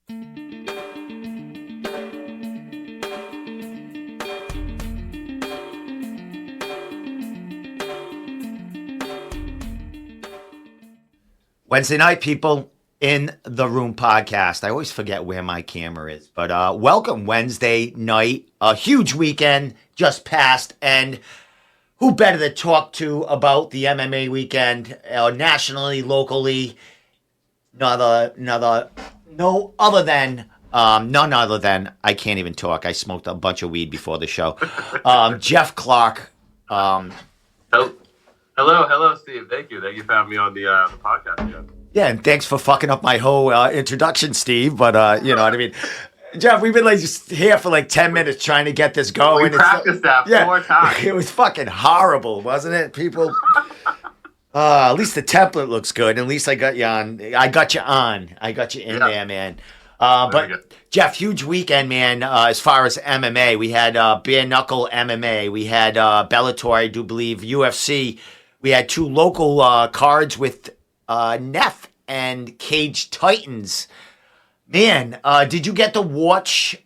Wednesday night, people, in the room podcast. I always forget where my camera is, but welcome Wednesday night. A huge weekend just passed, and who better to talk to about the MMA weekend, nationally, locally? None other than I can't even talk. I smoked a bunch of weed before the show. Jeff Clark. Hello, Steve. Thank you for having me on the podcast. Yeah, and thanks for fucking up my whole introduction, Steve. But you know what I mean, Jeff. We've been like just here for like 10 minutes trying to get this going. We practiced that 4 times. It was fucking horrible, wasn't it? People. At least the template looks good. At least I got you on. I got you in there, man. But Jeff, huge weekend, man. As far as MMA, we had bare knuckle MMA. We had Bellator, I do believe, UFC. We had 2 local cards with Neff and Cage Titans. Man, did you get to watch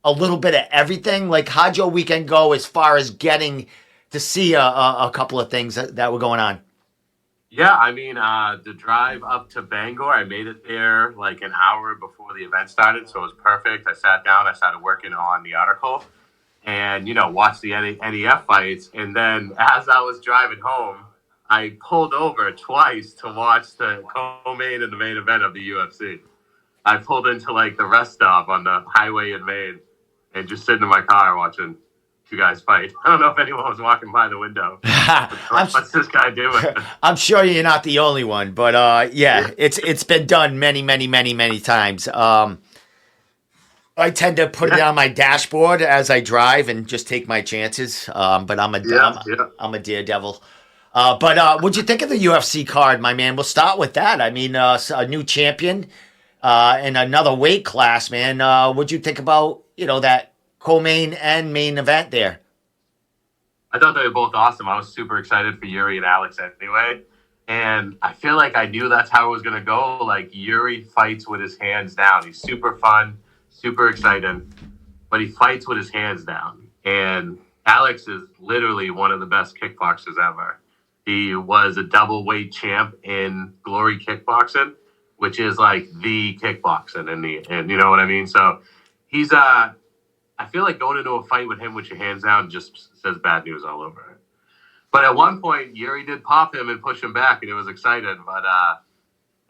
a little bit of everything? Like, how'd your weekend go as far as getting to see a couple of things that were going on? Yeah, I mean, the drive up to Bangor, I made it there like an hour before the event started, so it was perfect. I sat down, I started working on the article, and, watched the NEF fights. And then as I was driving home, I pulled over twice to watch the co-main and the main event of the UFC. I pulled into like the rest stop on the highway in Maine and just sitting in my car watching 2 guys fight. I don't know if anyone was walking by the window. What's this guy doing? I'm sure you're not the only one, but yeah, it's been done many times. I tend to put it on my dashboard as I drive and just take my chances. But I'm a daredevil. But what'd you think of the UFC card, my man? We'll start with that. I mean, a new champion in another weight class, man. What'd you think about, that co-main and main event there? I thought they were both awesome. I was super excited for Yuri and Alex anyway. And I feel like I knew that's how it was going to go. Like, Yuri fights with his hands down. He's super fun, super exciting, but he fights with his hands down. And Alex is literally one of the best kickboxers ever. He was a double weight champ in Glory Kickboxing, which is like the kickboxing and you know what I mean? So he's I feel like going into a fight with him with your hands down just says bad news all over it. But at one point, Yuri did pop him and push him back, and it was exciting. But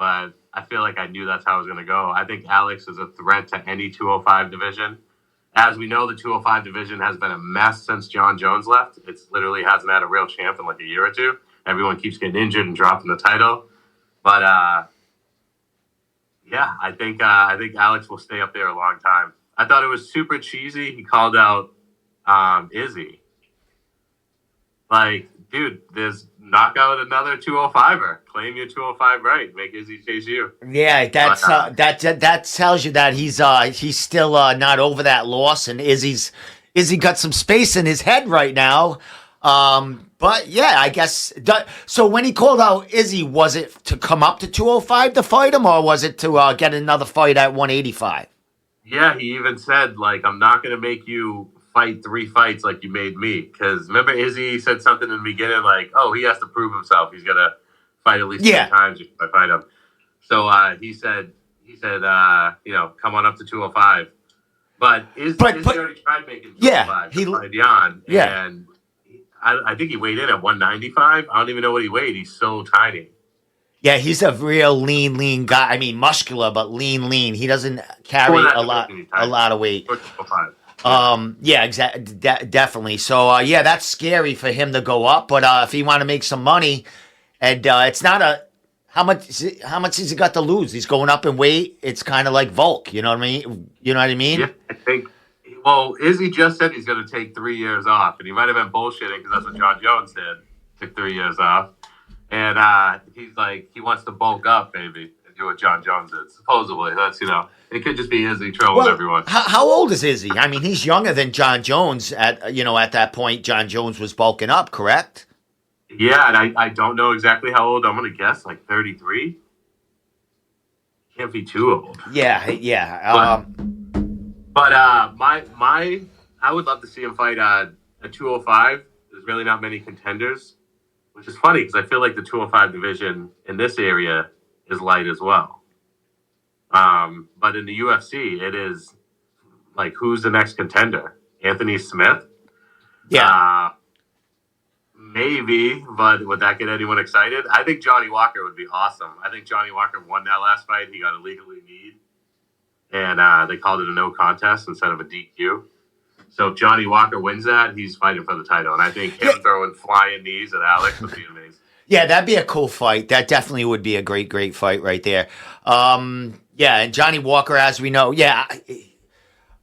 I feel like I knew that's how it was going to go. I think Alex is a threat to any 205 division. As we know, the 205 division has been a mess since John Jones left. It literally hasn't had a real champ in like a year or 2. Everyone keeps getting injured and dropping the title. But yeah, I think Alex will stay up there a long time. I thought it was super cheesy. He called out Izzy. Like, dude, knock out another 205er. Claim your 205 right. Make Izzy chase you. Yeah, that tells you that he's still not over that loss, and Izzy got some space in his head right now. But yeah, I guess. So when he called out Izzy, was it to come up to 205 to fight him, or was it to get another fight at 185? Yeah, he even said, like, I'm not going to make you fight 3 fights like you made me. Because remember, Izzy said something in the beginning like, oh, he has to prove himself. He's got to fight at least 3 times before I fight him. So he said, come on up to 205. But Izzy already tried making 205. He fight Jan. Yeah. And I think he weighed in at 195. I don't even know what he weighed. He's so tiny. Yeah, he's a real lean guy. I mean, muscular, but lean. He doesn't carry a lot of weight. Yeah, exactly, definitely. So, yeah, that's scary for him to go up. But if he want to make some money, and it's not how much has he got to lose? He's going up in weight. It's kind of like Volk. You know what I mean? Yeah, I think. Well, Izzy just said he's going to take 3 years off, and he might have been bullshitting because that's what John Jones did. Took 3 years off. And he's like, he wants to bulk up, baby, and do what John Jones did. Supposedly, that's, it could just be Izzy trolling everyone. How old is Izzy? I mean, he's younger than John Jones. At that point, John Jones was bulking up, correct? Yeah, and I don't know exactly how old. I'm going to guess like 33. Can't be too old. Yeah, yeah. But I would love to see him fight at 205. There's really not many contenders, which is funny because I feel like the 205 division in this area is light as well. But in the UFC, it is like, who's the next contender? Anthony Smith? Yeah. Maybe, but would that get anyone excited? I think Johnny Walker would be awesome. I think Johnny Walker won that last fight. He got illegally kneed, and they called it a no contest instead of a DQ. So if Johnny Walker wins that, he's fighting for the title. And I think him throwing flying knees at Alex would be amazing. Yeah, that'd be a cool fight. That definitely would be a great, great fight right there. Yeah, and Johnny Walker, as we know,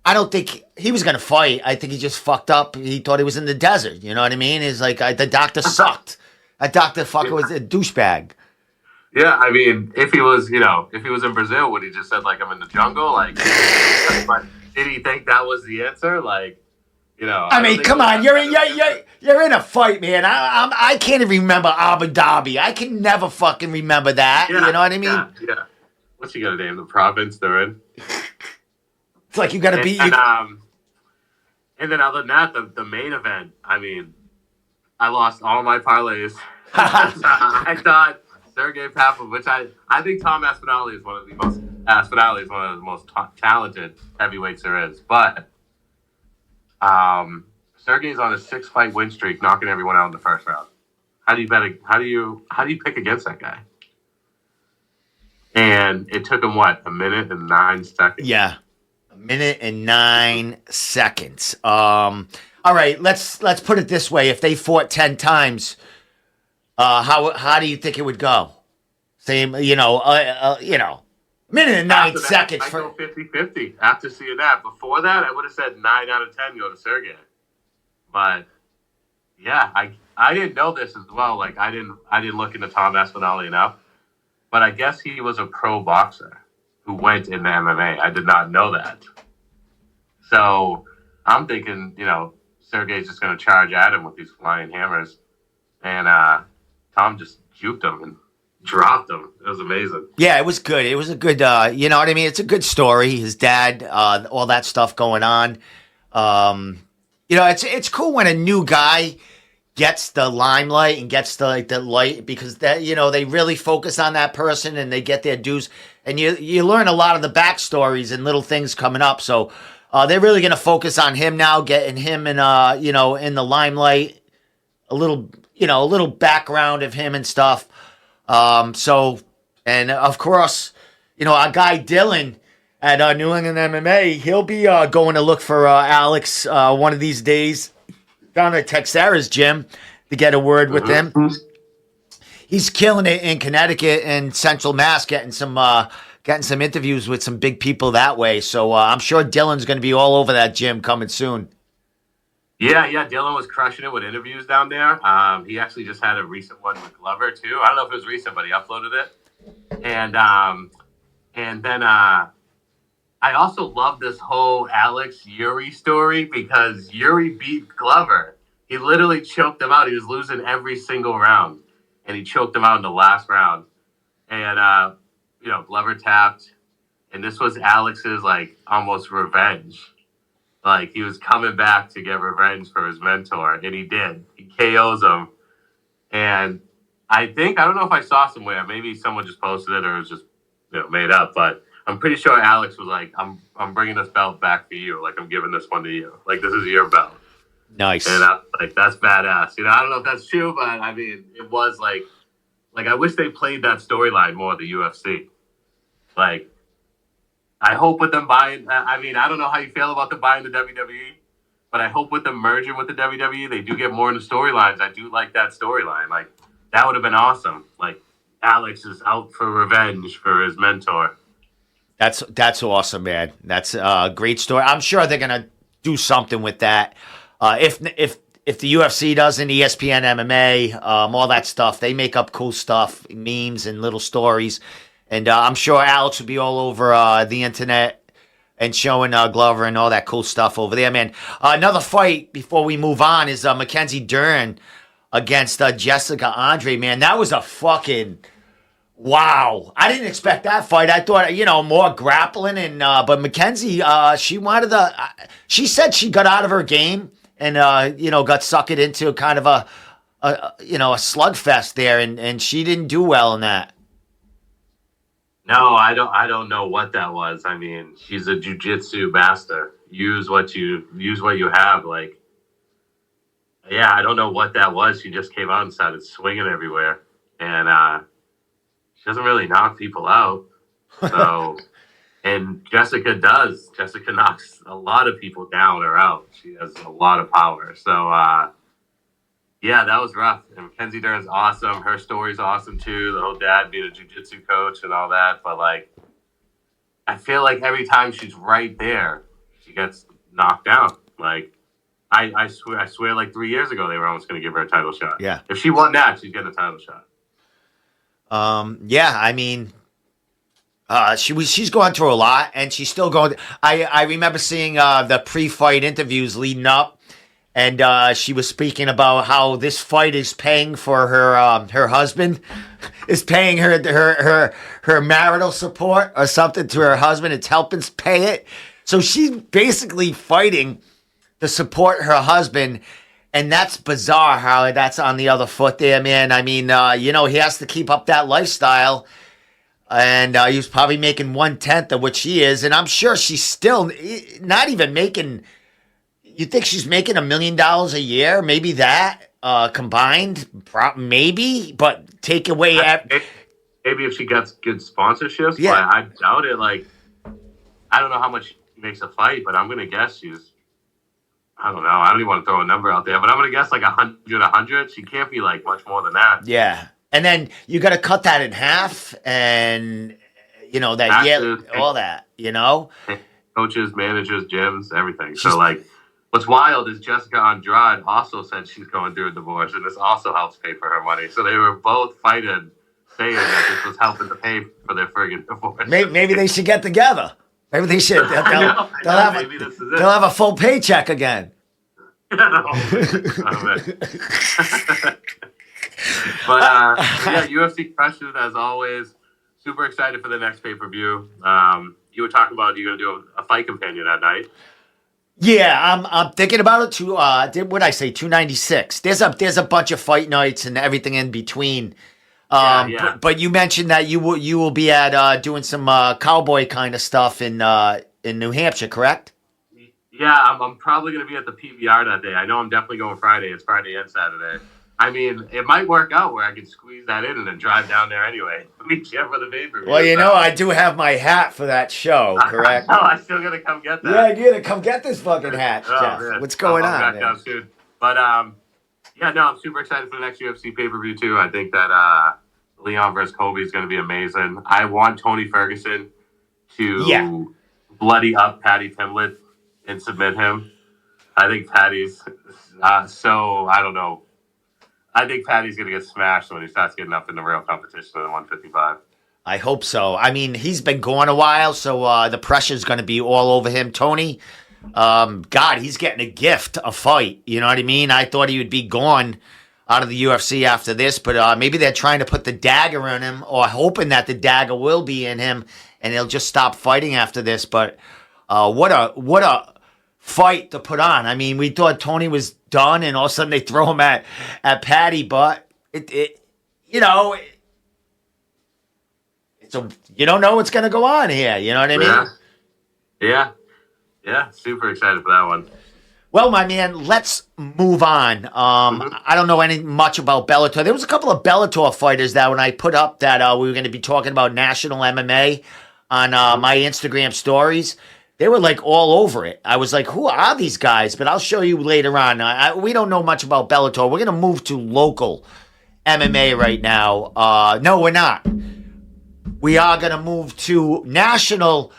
I don't think he was going to fight. I think he just fucked up. He thought he was in the desert. You know what I mean? It's like the doctor sucked. That doctor fucker was a douchebag. Yeah, I mean, if he was in Brazil, would he just said, like, I'm in the jungle? Like, but did he think that was the answer? Like, I mean, come on, you're in a fight, man. I can't even remember Abu Dhabi. I can never fucking remember that. Yeah, you know what I mean? Yeah. What's he gonna name the province they're in? It's like you got to be. And then other than that, the main event. I mean, I lost all my parlays. I thought Sergey Pavlov, which I think Tom Aspinall is one of the most talented heavyweights there is, but. Sergey's on a 6-fight win streak, knocking everyone out in the first round. How do you pick against that guy? And it took him a minute and 9 seconds. Yeah, a minute and 9 seconds. All right, let's put it this way: if they fought 10 times, how do you think it would go? Same, minute and 9 seconds. I go 50-50 after seeing that. Before that, I would have said 9 out of 10 go to Sergey. But yeah, I didn't know this as well. Like I didn't look into Tom Aspinall enough. But I guess he was a pro boxer who went into MMA. I did not know that. So I'm thinking, Sergey's just going to charge at him with these flying hammers, and Tom just juked him and dropped him. It was amazing. Yeah, it was good. It was a good, you know what I mean? It's a good story. His dad, all that stuff going on. It's cool when a new guy gets the limelight and gets the light, because that, they really focus on that person and they get their dues. And you learn a lot of the backstories and little things coming up. So they're really going to focus on him now, getting him in, in the limelight, a little background of him and stuff. And of course, our guy Dylan at New England MMA, he'll be going to look for Alex one of these days down at Texera's gym to get a word with him. He's killing it in Connecticut and Central Mass, getting some interviews with some big people that way. So I'm sure Dylan's going to be all over that gym coming soon. Yeah, Dylan was crushing it with interviews down there. He actually just had a recent one with Glover too. I don't know if it was recent, but he uploaded it. And then I also love this whole Alex Yuri story, because Yuri beat Glover. He literally choked him out. He was losing every single round, and he choked him out in the last round. And Glover tapped, and this was Alex's almost revenge. Like, he was coming back to get revenge for his mentor, and he did. He KOs him. And I don't know if I saw somewhere, maybe someone just posted it or it was just made up, but I'm pretty sure Alex was like, I'm bringing this belt back for you. Like, I'm giving this one to you. Like, this is your belt. Nice. And that's badass. I don't know if that's true, but I mean, it was like I wish they played that storyline more at the UFC. Like, I hope with them buying, I don't know how you feel about them buying the WWE, but I hope with them merging with the WWE, they do get more into storylines. I do like that storyline. Like, that would have been awesome. Like, Alex is out for revenge for his mentor. That's awesome, man. That's a great story. I'm sure they're gonna do something with that. If the UFC doesn't, ESPN MMA, all that stuff, they make up cool stuff, memes and little stories. And I'm sure Alex will be all over the internet and showing Glover and all that cool stuff over there, man. Another fight before we move on is Mackenzie Dern against Jessica Andre, man. That was a fucking Wow, I didn't expect that fight. I thought, more grappling and but Mackenzie, she wanted she said she got out of her game and got suckered into kind of a slugfest there, and she didn't do well in that. No, I don't know what that was. I mean, she's a jujitsu master. Use what you have. Like, yeah, I don't know what that was. She just came out and started swinging everywhere, and she doesn't really knock people out. So, and Jessica does. Jessica knocks a lot of people down or out. She has a lot of power. So, yeah, that was rough. And Mackenzie Dern's awesome. Her story's awesome too. The whole dad being a jiu-jitsu coach and all that. But like, I feel like every time she's right there, she gets knocked down. Like, I swear, like 3 years ago, they were almost going to give her a title shot. Yeah. If she won that, she's getting a title shot. Yeah, I mean, she's going through a lot, and she's still going. I remember seeing the pre-fight interviews leading up, and she was speaking about how this fight is paying for her husband, is paying her marital support or something to her husband. It's helping pay it. So she's basically fighting to support her husband. And that's bizarre how that's on the other foot there, man. I mean, he has to keep up that lifestyle. And he was probably making 1/10 of what she is. And I'm sure she's still not even making, you think she's making $1 million a year? Maybe that combined? Maybe, but take away. Maybe if she gets good sponsorships, yeah. But I doubt it. Like, I don't know how much she makes a fight, but I'm going to guess she's, I don't know. I don't even want to throw a number out there, but I'm going to guess like 100. She can't be like much more than that. Yeah. And then you got to cut that in half and, all that, Coaches, managers, gyms, everything. So like, what's wild is Jessica Andrade also said she's going through a divorce, and this also helps pay for her money. So they were both fighting, saying that this was helping to pay for their friggin' divorce. Maybe they should get together. Maybe they should. They'll have a full paycheck again. But yeah, UFC crushed it as always. Super excited for the next pay-per-view. You were talking about you're going to do a fight companion that night. Yeah, I'm thinking about it. What did I say? 296. There's a bunch of fight nights and everything in between. Yeah. But you mentioned that you will be at doing some cowboy kind of stuff in New Hampshire, correct? Yeah, I'm probably going to be at the PBR that day. I know I'm definitely going Friday. It's Friday and Saturday. I mean, it might work out where I can squeeze that in and then drive down there anyway. Meet you for the pay-per-view. Well, I do have my hat for that show, correct? No, I still got to come get that. Yeah, you got to come get this fucking hat, Jeff. Man. What's going on? Back down soon. But yeah, no, I'm super excited for the next UFC pay-per-view too. I think that Leon versus Kobe is going to be amazing. I want Tony Ferguson to bloody up Patty Pimblett and submit him. I think Patty's I don't know. I think Patty's going to get smashed when he starts getting up in the real competition at 155. I hope so. I mean, he's been gone a while, so the pressure's going to be all over him. Tony, God, he's getting a gift, a fight. You know what I mean? I thought he would be gone out of the UFC after this, but maybe they're trying to put the dagger in him or hoping that the dagger will be in him and he'll just stop fighting after this. But what a fight to put on. I mean, we thought Tony was done and all of a sudden they throw him at Patty, but you don't know what's going to go on here. You know what I mean? Yeah. Super excited for that one. Well, my man, let's move on. I don't know much about Bellator. There was a couple of Bellator fighters that when I put up that we were going to be talking about national MMA on my Instagram stories, they were like all over it. I was like, who are these guys? But I'll show you later on. We don't know much about Bellator. We're going to move to local MMA right now. No, we're not. We are going to move to national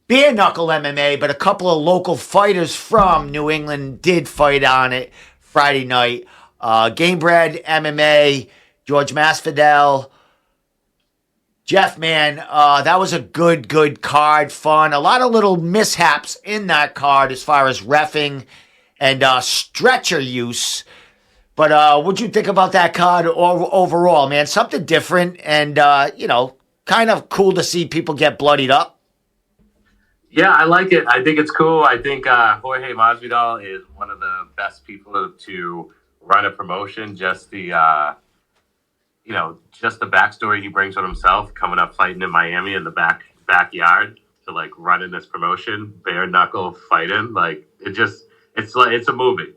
bare knuckle MMA, but a couple of local fighters from New England did fight on it Friday night. Gamebred MMA, George Masvidal. Jeff, man, that was a good card, fun. A lot of little mishaps in that card as far as reffing and stretcher use. But what'd you think about that card overall, man? Something different and, kind of cool to see people get bloodied up. Yeah, I like it. I think it's cool. I think Jorge Masvidal is one of the best people to run a promotion. Just the backstory he brings on himself, coming up fighting in Miami in the backyard to like running this promotion, bare knuckle fighting. Like it's a movie.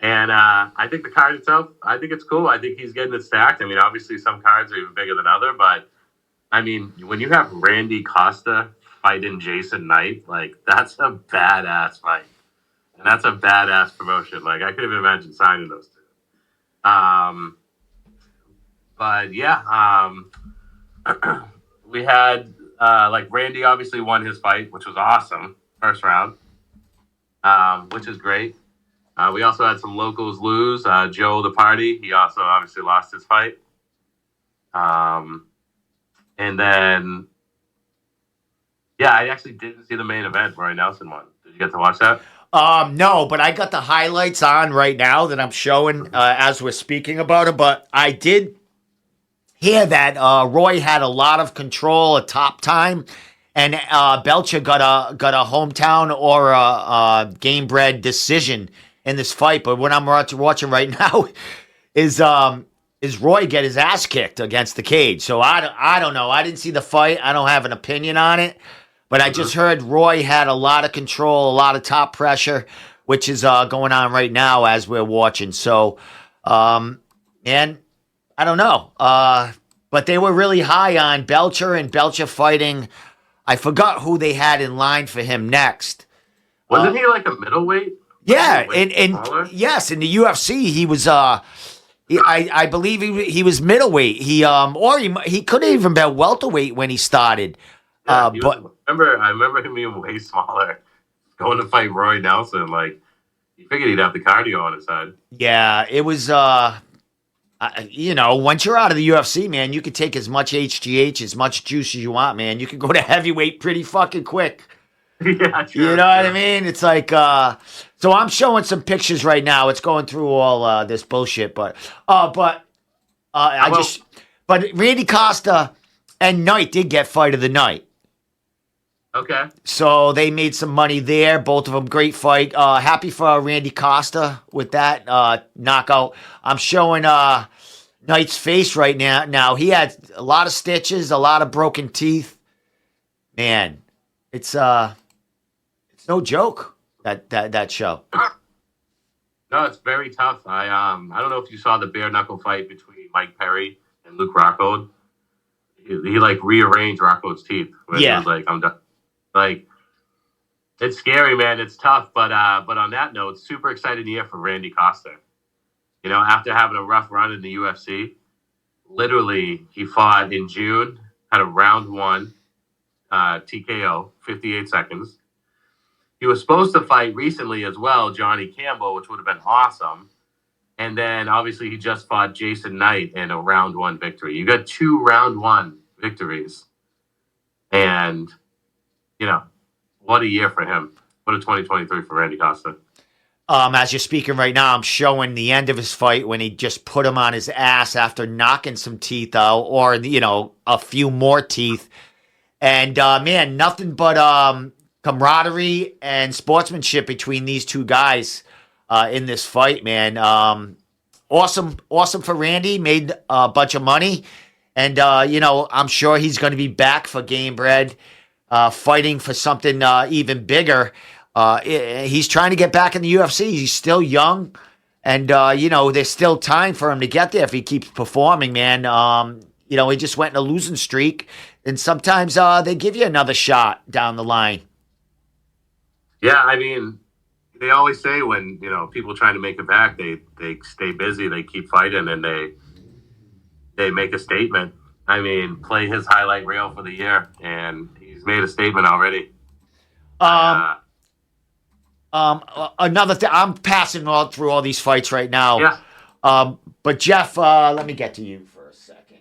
And I think the card itself, I think it's cool. I think he's getting it stacked. I mean, obviously some cards are even bigger than other, but I mean, when you have Randy Costa fighting Jason Knight, like that's a badass fight. And that's a badass promotion. Like I could even imagine signing those two. But yeah, we had like Randy obviously won his fight, which was awesome, first round, which is great. We also had some locals lose. Joe the Party, he also obviously lost his fight. And then, yeah, I actually didn't see the main event. Roy Nelson won. Did you get to watch that? No, but I got the highlights on right now that I'm showing as we're speaking about it. But I did hear that Roy had a lot of control at top time, and Belcher got a hometown or a game bred decision in this fight. But what I'm watching right now is Roy get his ass kicked against the cage. So I don't know. I didn't see the fight. I don't have an opinion on it. But I just heard Roy had a lot of control, a lot of top pressure, which is going on right now as we're watching. So, and I don't know. But they were really high on Belcher and Belcher fighting. I forgot who they had in line for him next. Wasn't he like a middleweight? Yeah, and yes, in the UFC he was. I believe he was middleweight. He could have even been welterweight when he started. Yeah, I remember him being way smaller, going to fight Roy Nelson. Like, you figured he'd have the cardio on his side. Yeah, it was. Once you're out of the UFC, man, you could take as much HGH, as much juice as you want, man. You could go to heavyweight pretty fucking quick. Yeah, true. You know what I mean? It's like, so I'm showing some pictures right now. It's going through all this bullshit, but Randy Costa and Knight did get fight of the night. Okay. So they made some money there. Both of them, great fight. Happy for Randy Costa with that knockout. I'm showing Knight's face right now. Now, he had a lot of stitches, a lot of broken teeth. Man, it's no joke, that show. No, it's very tough. I don't know if you saw the bare knuckle fight between Mike Perry and Luke Rockhold. He like rearranged Rockhold's teeth. He was like, I'm done. Like, it's scary, man. It's tough, but on that note, super exciting year for Randy Costa. You know, after having a rough run in the UFC, literally he fought in June, had a round one TKO, 58 seconds. He was supposed to fight recently as well, Johnny Campbell, which would have been awesome. And then obviously he just fought Jason Knight in a round one victory. You got 2 round one victories, and what a year for him. What a 2023 for Randy Costa. As you're speaking right now, I'm showing the end of his fight when he just put him on his ass after knocking some teeth out, or, a few more teeth. And, man, nothing but camaraderie and sportsmanship between these two guys in this fight, man. Awesome for Randy. Made a bunch of money. And, I'm sure he's going to be back for Game Bread. Fighting for something even bigger. He's trying to get back in the UFC. He's still young, and there's still time for him to get there if he keeps performing, man. He just went in a losing streak, and sometimes they give you another shot down the line. Yeah, I mean, they always say when people trying to make it back, they stay busy, they keep fighting, and they make a statement. I mean, play his highlight reel for the year, and he's made a statement already. Another thing, I'm passing through all these fights right now. Yeah. But Jeff, let me get to you for a second.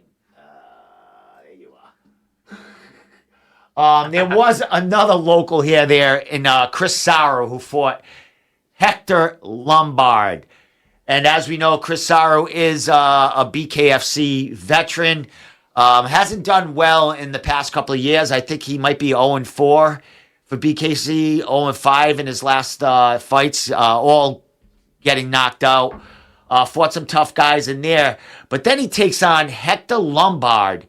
There you are. There was another local there in Chris Sauer who fought Hector Lombard. And as we know, Chris Sarro is a BKFC veteran. Hasn't done well in the past couple of years. I think he might be 0-4 for BKC, 0-5 in his last fights, all getting knocked out. Fought some tough guys in there. But then he takes on Hector Lombard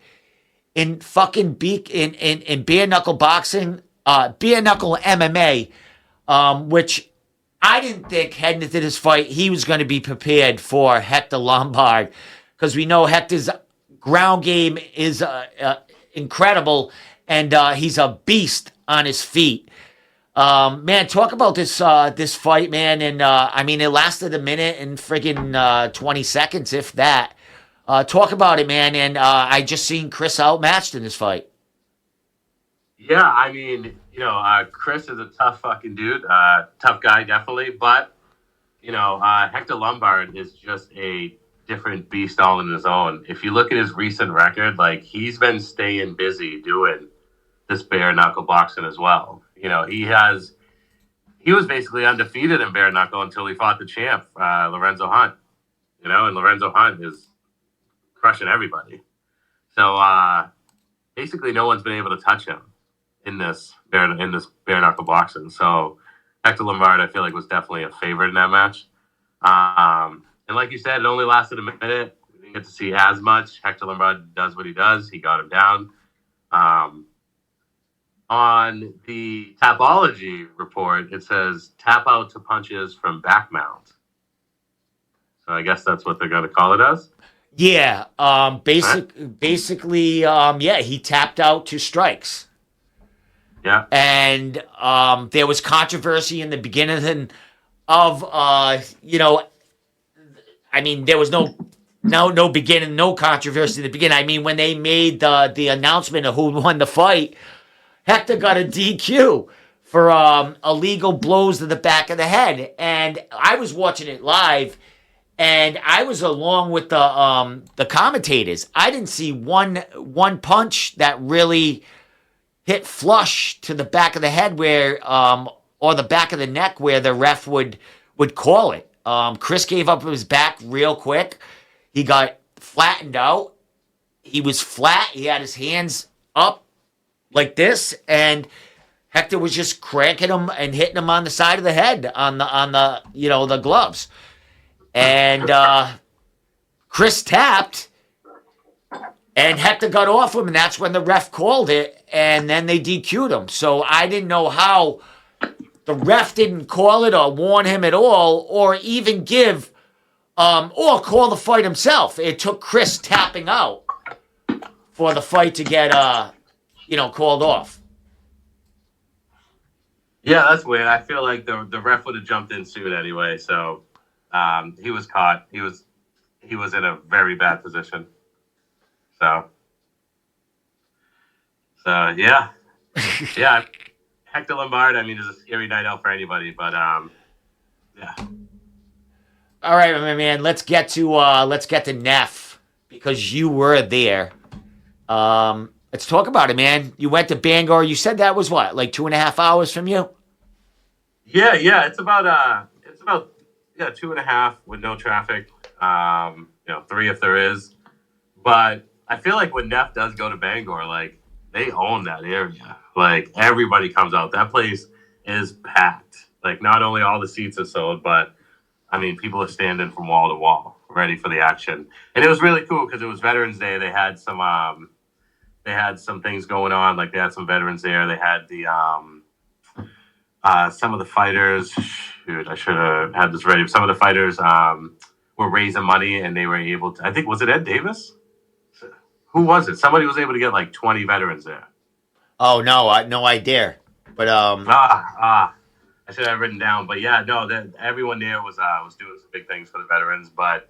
in fucking in bare knuckle boxing, bare knuckle MMA, which I didn't think heading into this fight he was going to be prepared for Hector Lombard, because we know Hector's ground game is incredible, and he's a beast on his feet. Man, talk about this fight, man. And I mean, it lasted a minute and friggin' 20 seconds, if that. Talk about it, man. And I just seen Chris outmatched in this fight. Yeah, I mean, Chris is a tough fucking dude, tough guy, definitely. But Hector Lombard is just a different beast all in his own. If you look at his recent record, like, he's been staying busy doing this bare knuckle boxing as well. He was basically undefeated in bare knuckle until he fought the champ, Lorenzo Hunt. And Lorenzo Hunt is crushing everybody. So basically, no one's been able to touch him in this bare knuckle boxing. So Hector Lombard, I feel like, was definitely a favorite in that match. And like you said, it only lasted a minute. We didn't get to see as much. Hector Lombard does what he does. He got him down. On the Tapology report, it says tap out to punches from back mount. So I guess that's what they're going to call it as. Yeah. Basically, he tapped out to strikes. Yeah. And there was controversy in the beginning of, I mean, there was no beginning, no controversy in the beginning. I mean, when they made the announcement of who won the fight, Hector got a DQ for illegal blows to the back of the head. And I was watching it live, and I was along with the commentators. I didn't see one punch that really hit flush to the back of the head where or the back of the neck where the ref would call it. Chris gave up his back real quick. He got flattened out. He was flat. He had his hands up like this, and Hector was just cranking him and hitting him on the side of the head on the the gloves. And Chris tapped, and Hector got off him, and that's when the ref called it, and then they DQ'd him. So I didn't know how the ref didn't call it or warn him at all, or even give or call the fight himself. It took Chris tapping out for the fight to get called off. Yeah, that's weird. I feel like the ref would have jumped in soon anyway. So he was caught. He was in a very bad position. So yeah, yeah. Hector Lombard, I mean, is a scary night out for anybody. But yeah. All right, my man. Let's get to Neff, because you were there. Let's talk about it, man. You went to Bangor. You said that was what, like 2.5 hours from you? Yeah. It's about 2.5 with no traffic. 3 if there is. But I feel like when Neff does go to Bangor, like, they own that area. Like, everybody comes out. That place is packed. Like, not only all the seats are sold, but I mean, people are standing from wall to wall, ready for the action. And it was really cool because it was Veterans Day. They had some things going on. Like, they had some veterans there. They had some of the fighters. Shoot, I should have had this ready. Some of the fighters were raising money, and they were able to. I think, was it Ed Davis? Who was it? Somebody was able to get like 20 veterans there. Oh no, no idea. But I should have written down. But yeah, no, everyone there was doing some big things for the veterans. But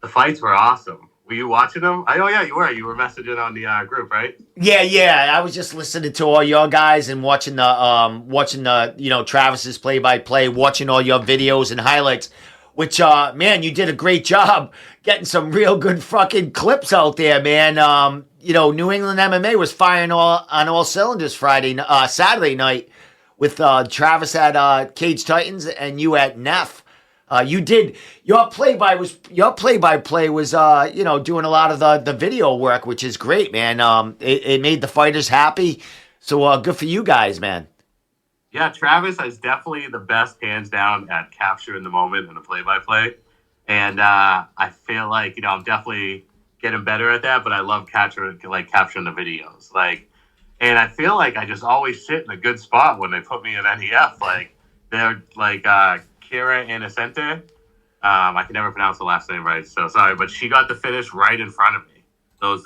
the fights were awesome. Were you watching them? Oh yeah, you were. You were messaging on the group, right? Yeah. I was just listening to all your guys and watching the Travis's play-by-play, watching all your videos and highlights. Which man, you did a great job getting some real good fucking clips out there, man. New England MMA was firing on all cylinders Saturday night with Travis at Cage Titans and you at Neff. You did your play by play was doing a lot of the video work, which is great, man. It made the fighters happy, so good for you guys, man. Yeah, Travis is definitely the best, hands down, at capturing the moment in the play-by-play. And I feel like, I'm definitely getting better at that, but I love capturing the videos. And I feel like I just always sit in a good spot when they put me in NEF. They're Kira Innocente. I can never pronounce the last name right, so sorry, but she got the finish right in front of me. Those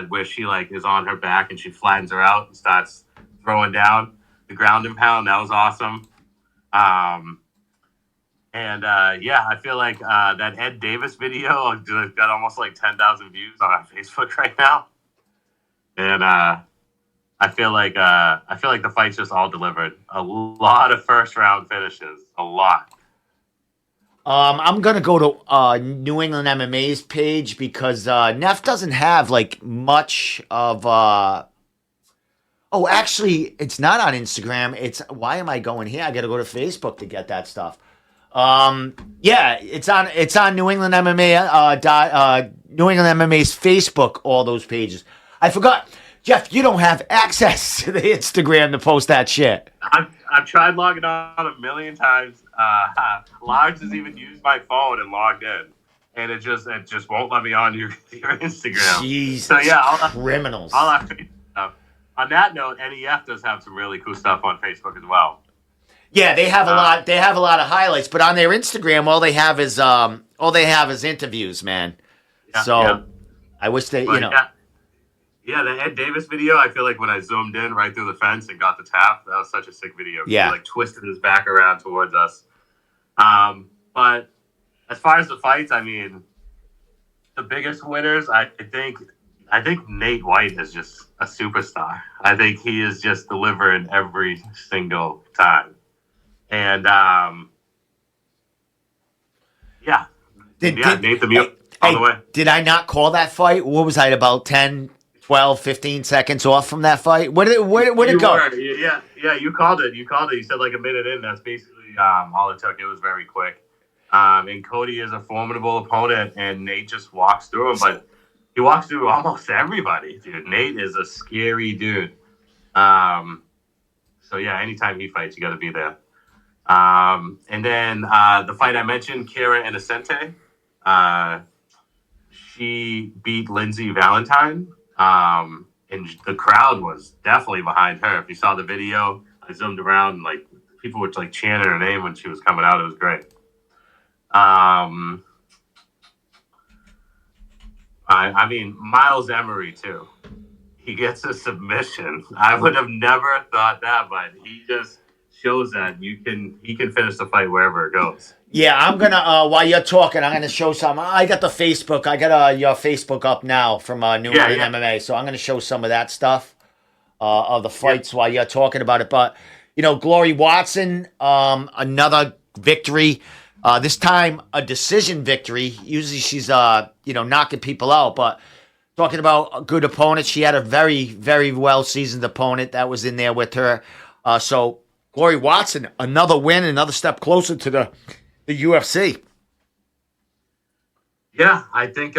where she is on her back and she flattens her out and starts throwing down the ground and pound. That was awesome. I feel like that Ed Davis video got almost 10,000 views on our Facebook right now. And I feel like the fights just all delivered. A lot of first round finishes. A lot. I'm gonna go to New England MMA's page because Neff doesn't have much of. Oh, actually, it's not on Instagram. Why am I going here? I got to go to Facebook to get that stuff. Yeah, it's on New England MMA. New England MMA's Facebook. All those pages. I forgot. Jeff, you don't have access to the Instagram to post that shit. I've tried logging on a million times. Lars has even used my phone and logged in, and it just won't let me on your Instagram. Jesus, so yeah, criminals. On that note, NEF does have some really cool stuff on Facebook as well. Yeah, they have a lot. They have a lot of highlights, but on their Instagram, all they have is interviews, man. Yeah, so yeah. I wish they, Yeah, the Ed Davis video, I feel like when I zoomed in right through the fence and got the tap, that was such a sick video. Yeah. He twisted his back around towards us. But as far as the fights, I mean, the biggest winners, I think Nate White is just a superstar. I think he is just delivering every single time. And, Nate the Mute on the way. Did I not call that fight? What was I, about 10, 12, 15 seconds off from that fight? Where did it go? Yeah, you called it. You said a minute in. That's basically all it took. It was very quick. And Cody is a formidable opponent, and Nate just walks through him. But he walks through almost everybody, dude. Nate is a scary dude. So, yeah, anytime he fights, you got to be there. And then the fight I mentioned, Kira Innocente, she beat Lindsay Valentine. And the crowd was definitely behind her. If you saw the video, I zoomed around, people were chanting her name when she was coming out. It was great. I mean, Miles Emery too. He gets a submission. I would have never thought that, but he just shows that he can finish the fight wherever it goes. Yeah, I'm gonna while you're talking, I'm gonna show some. I got the Facebook. I got your Facebook up now from New England MMA, so I'm gonna show some of that stuff of the fights while you're talking about it. But Glory Watson, another victory. This time a decision victory. Usually she's knocking people out, but talking about a good opponent, she had a very, very well seasoned opponent that was in there with her. So Glory Watson, another win, another step closer to the UFC. Yeah, I think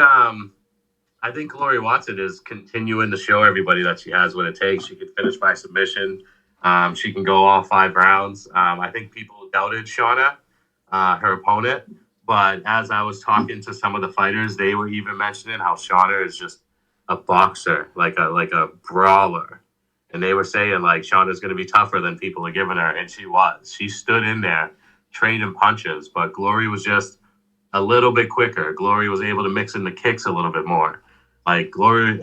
Glory Watson is continuing to show everybody that she has what it takes. She can finish by submission. She can go all 5 rounds. I think people doubted Shauna, her opponent, but as I was talking to some of the fighters, they were even mentioning how Shauna is just a boxer, like a brawler. And they were saying Shauna's going to be tougher than people are giving her, and she was. She stood in there trading punches, but Glory was just a little bit quicker. Glory was able to mix in the kicks a little bit more. Glory,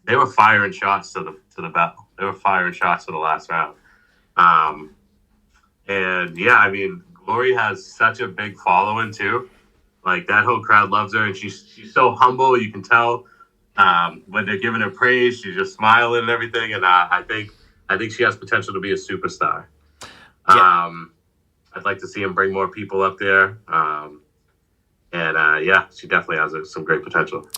they were firing shots to the bell. They were firing shots to the last round. And yeah, I mean, Glory has such a big following too. That whole crowd loves her, and she's so humble. You can tell when they're giving her praise, she's just smiling and everything. And I think she has potential to be a superstar. Yeah. I'd like to see him bring more people up there. She definitely has some great potential.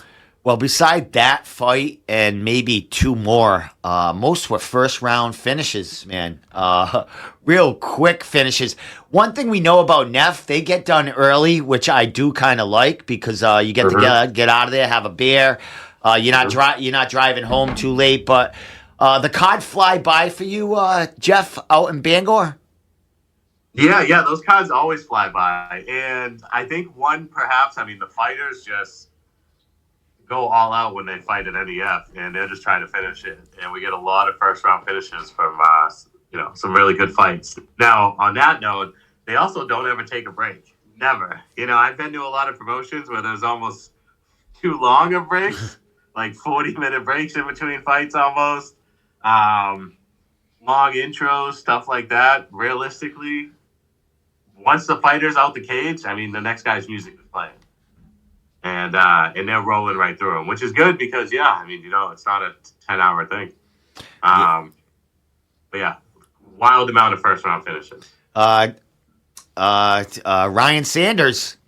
Well, beside that fight and maybe two more, most were first round finishes, man. Real quick finishes. One thing we know about Neff, they get done early, which I do kind of like because you get to get out of there, have a beer. You're not driving home too late. But the card fly by for you, Jeff, out in Bangor. Yeah, those cards always fly by, and I think the fighters just go all out when they fight at NEF, and they're just trying to finish it. And we get a lot of first round finishes from some really good fights. Now, on that note, they also don't ever take a break. Never. I've been to a lot of promotions where there's almost too long of breaks, like 40-minute breaks in between fights almost. Long intros, stuff like that. Realistically, once the fighter's out the cage, the next guy's music is playing. And they're rolling right through them, which is good because, it's not a 10-hour thing. But yeah, wild amount of first-round finishes. Ryan Sanders,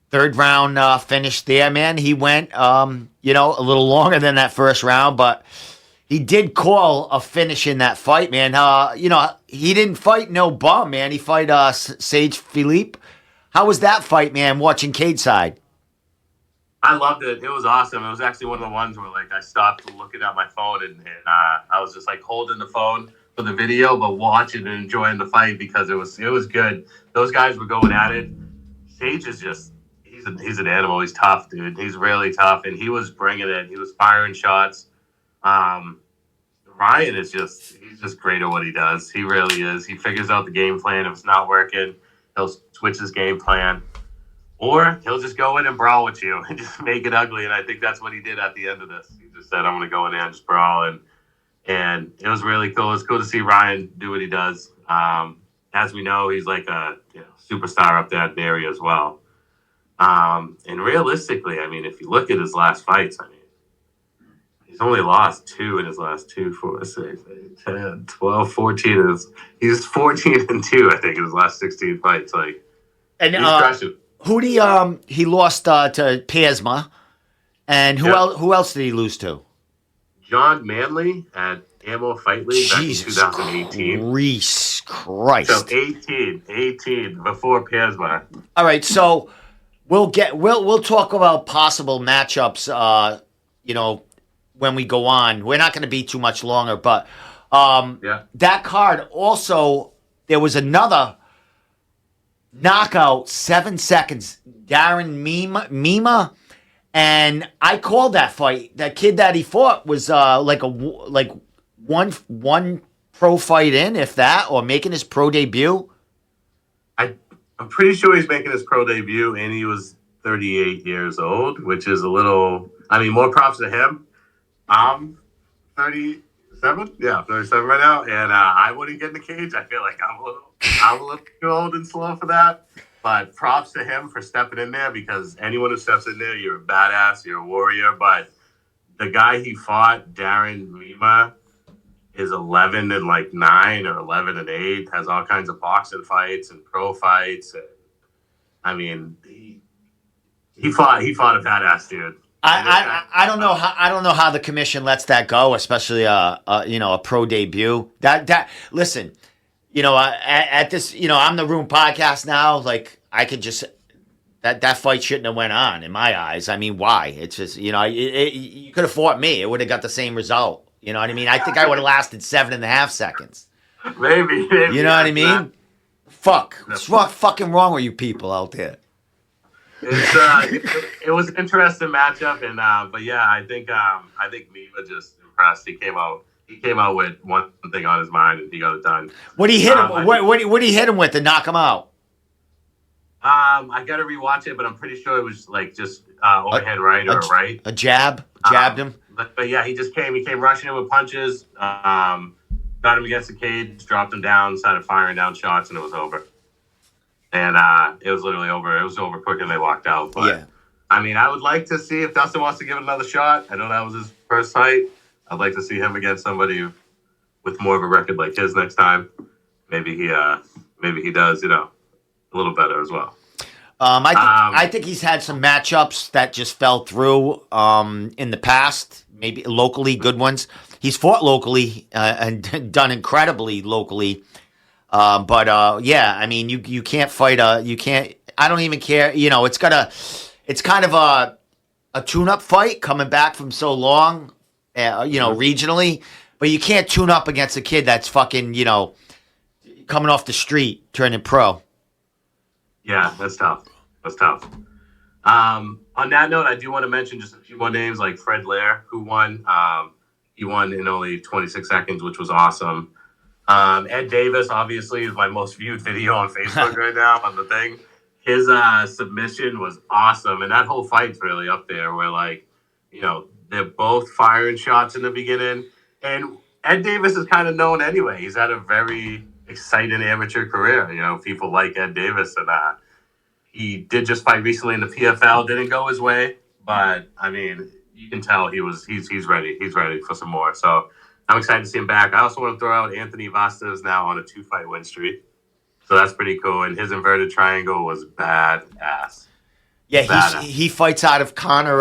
third round finish there, man. He went, a little longer than that first round, but he did call a finish in that fight, man. He didn't fight no bum, man. He fight Sage Philippe. How was that fight, man, watching cage side? I loved it. It was awesome. It was actually one of the ones where I stopped looking at my phone and I was just holding the phone for the video, but watching and enjoying the fight because it was good. Those guys were going at it. Sage is he's an animal. He's tough, dude. He's really tough, and he was bringing it. He was firing shots. Ryan he's just great at what he does. He really is. He figures out the game plan. If it's not working, he'll switch his game plan. Or he'll just go in and brawl with you and just make it ugly. And I think that's what he did at the end of this. He just said, I'm going to go in there and just brawl. And it was really cool. It was cool to see Ryan do what he does. As we know, he's like a superstar up that area as well. And realistically, if you look at his last fights, he's only lost 2 in his last 2, 4, 6, 8, 10, 12, 14. He's 14-2, I think, in his last 16 fights. And he's crushing. Who did he lost to Piesma, and who else did he lose to? John Manley at Ammo Fight League back in 2018. Christ. So 18 before Piesma. All right, so we'll talk about possible matchups. When we go on, we're not going to be too much longer, but that card also there was another. Knockout, 7 seconds. Darren Mima, and I called that fight. That kid that he fought was one pro fight in, if that, or making his pro debut. I'm pretty sure he's making his pro debut, and he was 38 years old, which is a little. More props to him. I'm 37. Yeah, 37 right now, and I wouldn't get in the cage. I feel like I'm a little too old and slow for that. But props to him for stepping in there because anyone who steps in there, you're a badass, you're a warrior. But the guy he fought, Darren Mima, is 11-9 or 11-8. Has all kinds of boxing fights and pro fights. And he fought a badass dude. I don't know how the commission lets that go, especially a pro debut. Listen. At this, I'm the Room podcast now. I could just that fight shouldn't have went on in my eyes. Why? It's just you could have fought me. It would have got the same result. You know what I mean? I think I would have lasted 7.5 seconds. Maybe. You know what I mean? Fuck. What's fucking wrong with you people out there? It was an interesting matchup, and but yeah, I think Mima just impressed. He came out with one thing on his mind, and he got it done. What did he hit him? What did he hit him with to knock him out? I got to rewatch it, but I'm pretty sure it was just overhead right or right. A jabbed him. But yeah, he came rushing him with punches, got him against the cage, dropped him down, started firing down shots, and it was over. And it was literally over. It was over quick, and they walked out. But yeah. I would like to see if Dustin wants to give it another shot. I know that was his first fight. I'd like to see him against somebody with more of a record like his next time. Maybe he does, a little better as well. I think he's had some matchups that just fell through in the past, maybe locally good ones. He's fought locally and done incredibly locally. Yeah, I mean, you can't fight you can't. I don't even care. It's kind of a tune-up fight coming back from so long, regionally. But you can't tune up against a kid that's fucking, coming off the street, turning pro. Yeah, that's tough. That's tough. On that note, I do want to mention just a few more names, like Fred Lair, who won. He won in only 26 seconds, which was awesome. Ed Davis, obviously, is my most viewed video on Facebook right now on the thing. His submission was awesome, and that whole fight's really up there where, they're both firing shots in the beginning. And Ed Davis is kind of known anyway. He's had a very exciting amateur career. People like Ed Davis, and he did just fight recently in the PFL. Didn't go his way, but, I mean, you can tell he's ready. He's ready for some more. So I'm excited to see him back. I also want to throw out Anthony Vastas now on a 2-fight win streak. So that's pretty cool. And his inverted triangle was badass. Yeah, he fights out of Connor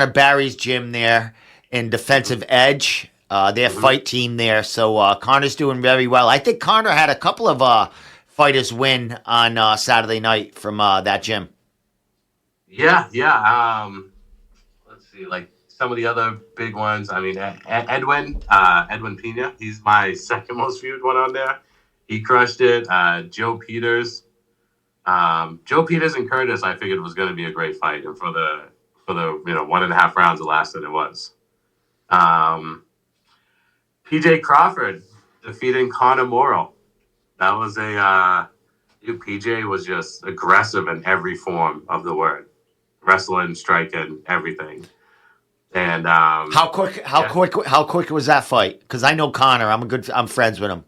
Barry's gym there in Defensive Edge. Their fight team there. So Connor's doing very well. I think Connor had a couple of fighters win on Saturday night from that gym. Yeah. Let's see, some of the other big ones. I mean, Edwin Pena, he's my second most viewed one on there. He crushed it. Joe Peters and Curtis, I figured was going to be a great fight, and for the 1.5 rounds it lasted, it was. PJ Crawford defeating Conor Morrow. That was PJ was just aggressive in every form of the word, wrestling, striking, everything. And how quick was that fight? Because I know Connor. I'm friends with him.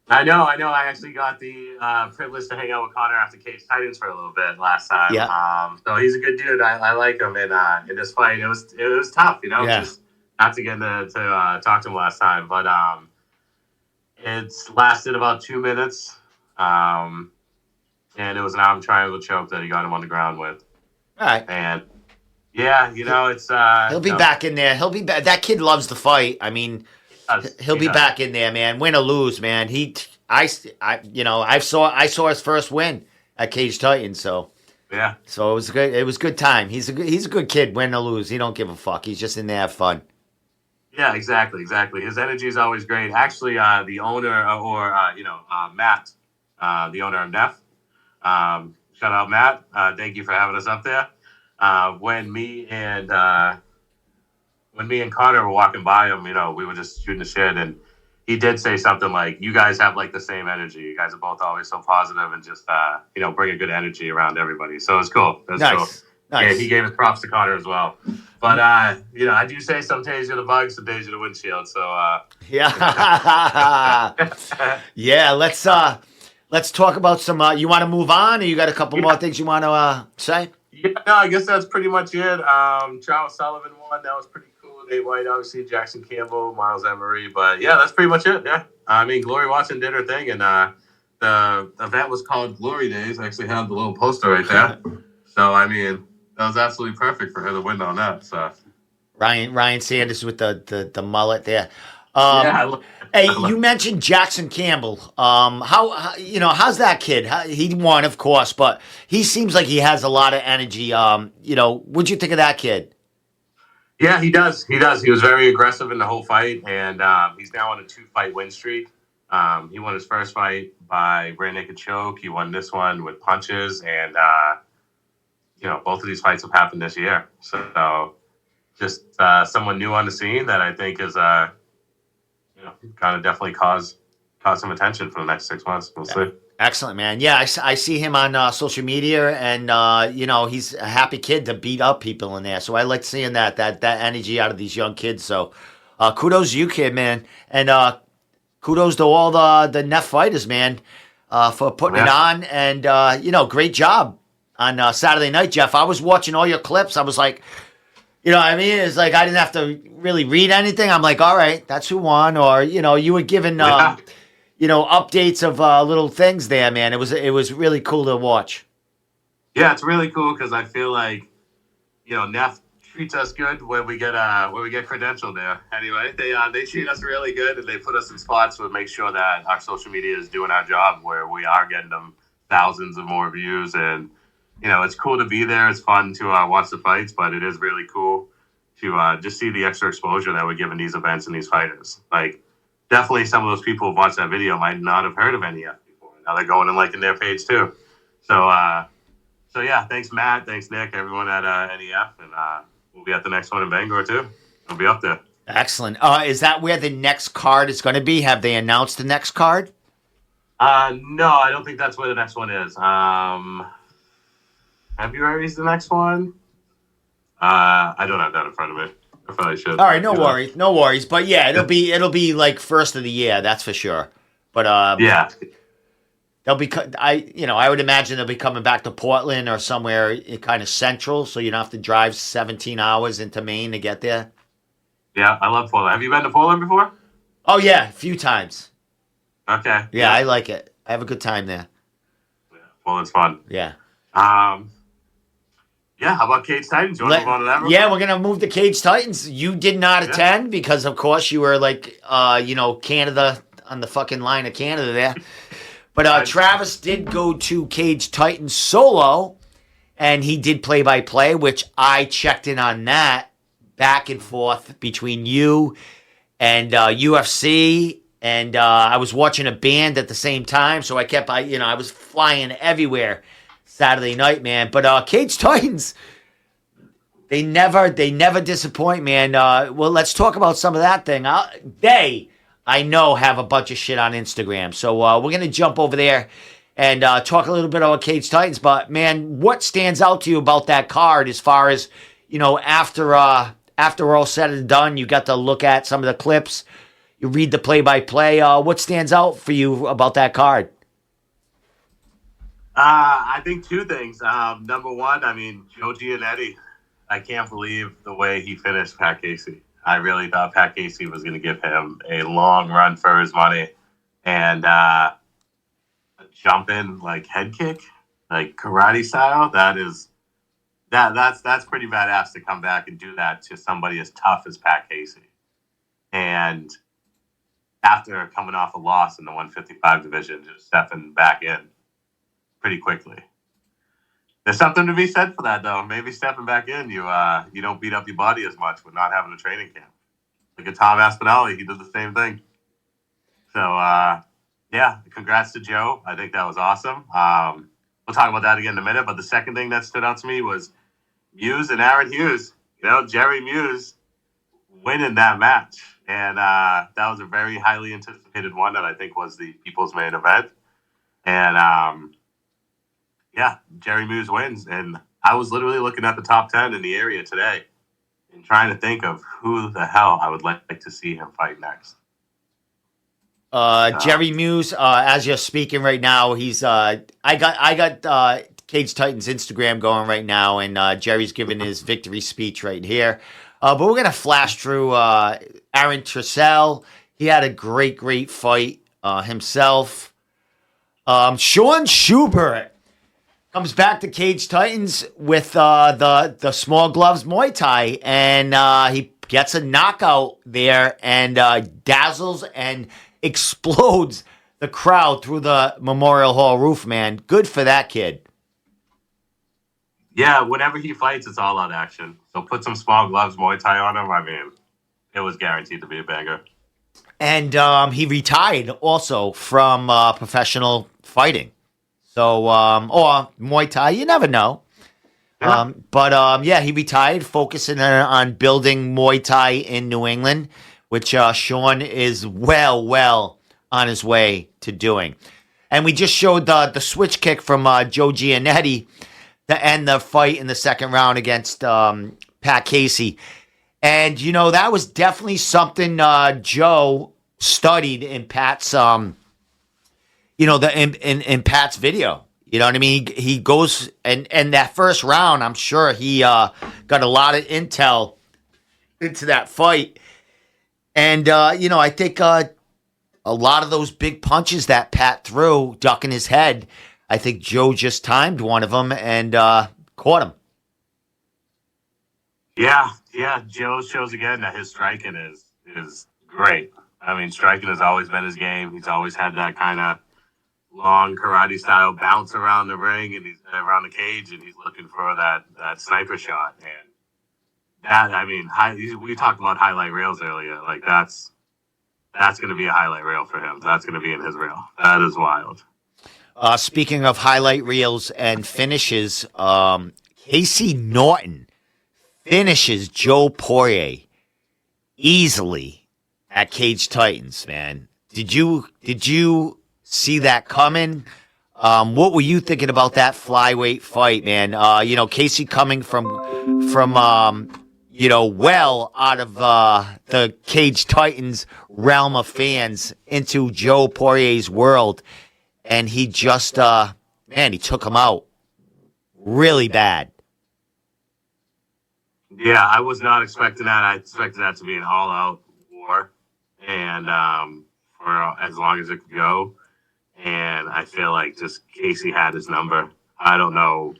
I know. I actually got the privilege to hang out with Connor after Cage Titans for a little bit last time. Yeah. So he's a good dude. I like him. And in this fight, it was tough. Just not to get to talk to him last time, but it's lasted about 2 minutes. And it was an arm triangle choke that he got him on the ground with. All right. And yeah, it's he'll be back in there. He'll be back. That kid loves to fight. I mean, he'll be back in there, man. Win or lose, man. I saw his first win at Cage Titans, so yeah. So it was good. It was good time. He's a good kid. Win or lose, he don't give a fuck. He's just in there to have fun. Yeah, exactly. His energy is always great. Actually, the owner Matt, the owner of Neff. Shout out, Matt. Thank you for having us up there. When me and Connor were walking by him, we were just shooting the shit, and he did say something like, "You guys have the same energy. You guys are both always so positive and just bring a good energy around everybody." So it's cool. That's nice. Cool. Nice. Yeah, he gave his props to Connor as well. But I do say some days you're the bug, some days you're the windshield. So yeah, yeah. Let's talk about some. You want to move on, or you got a couple more things you want to say? Yeah, no, I guess that's pretty much it. Charles Sullivan won. That was pretty cool. Nate White, obviously, Jackson Campbell, Miles Emery. But yeah, that's pretty much it. Yeah, I mean, Glory Watson did her thing, and the event was called Glory Days. I actually have the little poster right there. So I mean, that was absolutely perfect for her to win on that. So Ryan Sanders with the mullet there. Hey, you mentioned Jackson Campbell. How's that kid? He won, of course, but he seems like he has a lot of energy. What'd you think of that kid? Yeah, he does. He was very aggressive in the whole fight, and he's now on a 2-fight win streak. He won his first fight by rear naked choke. He won this one with punches, and both of these fights have happened this year. So just someone new on the scene that I think is kind of definitely cause some attention for the next 6 months. We'll see. Excellent, man. Yeah, I see him on social media, and he's a happy kid to beat up people in there. So I like seeing that energy out of these young kids. So kudos to you, kid, man, and kudos to all the Neff fighters, man, for putting it on. And great job on Saturday night, Jeff. I was watching all your clips. I was like, it's like I didn't have to really read anything. I'm like, all right, that's who won. Or, you were given, updates of little things there, man. It was really cool to watch. Yeah, it's really cool because I feel like Neff treats us good when we get credentialed there. Anyway, they treat us really good, and they put us in spots to make sure that our social media is doing our job, where we are getting them thousands of more views. And it's cool to be there. It's fun to watch the fights, but it is really cool to just see the extra exposure that we're giving these events and these fighters. Like, definitely some of those people who watched that video might not have heard of NEF before. Now they're going and liking their page too. So yeah, thanks Matt, thanks Nick, everyone at NEF, and we'll be at the next one in Bangor too. I'll be up there. Excellent. Is that where the next card is going to be? Have they announced the next card? No, I don't think that's where the next one is. February is the next one. I don't have that in front of me. I probably should. All right, no worries. But yeah, it'll be like first of the year, that's for sure. But yeah, they'll be. I would imagine they'll be coming back to Portland or somewhere kind of central, so you don't have to drive 17 hours into Maine to get there. Yeah, I love Portland. Have you been to Portland before? Oh yeah, a few times. Okay. Yeah, I like it. I have a good time there. Yeah, Portland's fun. Yeah. Yeah, how about Cage Titans? You want to move on to that? Yeah, we're going to move to Cage Titans. You did not attend because, of course, you were like, Canada, on the fucking line of Canada there. But Travis did go to Cage Titans solo, and he did play-by-play, which I checked in on that back and forth between you and UFC. And I was watching a band at the same time, so I was flying everywhere Saturday night, man. But Cage Titans, they never disappoint, man. Well, let's talk about some of that thing. I know, have a bunch of shit on Instagram, so we're gonna jump over there and talk a little bit about Cage Titans. But man, what stands out to you about that card as far as after all said and done, you got to look at some of the clips, you read the play-by-play. What stands out for you about that card? I think two things. Number one, Joe Giannetti. I can't believe the way he finished Pat Casey. I really thought Pat Casey was going to give him a long run for his money. And a jumping head kick, karate style, that's pretty badass to come back and do that to somebody as tough as Pat Casey. And after coming off a loss in the 155 division, just stepping back in pretty quickly. There's something to be said for that, though. Maybe stepping back in, you don't beat up your body as much with not having a training camp. Like a Tom Aspinall, he did the same thing. So, yeah, congrats to Joe. I think that was awesome. We'll talk about that again in a minute. But the second thing that stood out to me was Muse and Aaron Hughes. Jerry Muse winning that match. And that was a very highly anticipated one that I think was the people's main event. And, yeah, Jerry Muse wins. And I was literally looking at the top 10 in the area today and trying to think of who the hell I would like to see him fight next. Jerry Muse, as you're speaking right now, he's I got Cage Titans Instagram going right now, and Jerry's giving his victory speech right here. But we're gonna flash through Aaron Trussell. He had a great fight himself. Sean Schubert comes back to Cage Titans with the small gloves Muay Thai, and he gets a knockout there and dazzles and explodes the crowd through the Memorial Hall roof, man. Good for that kid. Yeah, whenever he fights, it's all out action. So put some small gloves Muay Thai on him. It was guaranteed to be a banger. And he retired also from professional fighting. So, or Muay Thai, you never know. Yeah. But yeah, he retired, focusing on building Muay Thai in New England, which Sean is well on his way to doing. And we just showed the switch kick from Joe Giannetti to end the fight in the second round against Pat Casey. And, that was definitely something Joe studied in Pat's, in Pat's video. You know what I mean? He goes, and that first round, I'm sure he got a lot of intel into that fight. And, I think a lot of those big punches that Pat threw, ducking his head, I think Joe just timed one of them and caught him. Yeah. Joe shows again that his striking is great. I mean, striking has always been his game. He's always had that kind of long karate style bounce around the ring and he's around the cage, and he's looking for that sniper shot. And that, I mean, we talked about highlight reels earlier. Like that's going to be a highlight reel for him. That's going to be in his reel. That is wild. Speaking of highlight reels and finishes, Casey Norton finishes Joe Poirier easily at Cage Titans, man. Did you see that coming? What were you thinking about that flyweight fight, man? Casey coming from well out of the Cage Titans realm of fans into Joe Poirier's world, and he just he took him out really bad. Yeah, I was not expecting that. I expected that to be an all-out war, and for as long as it could go. And I feel like just Casey had his number. I don't know,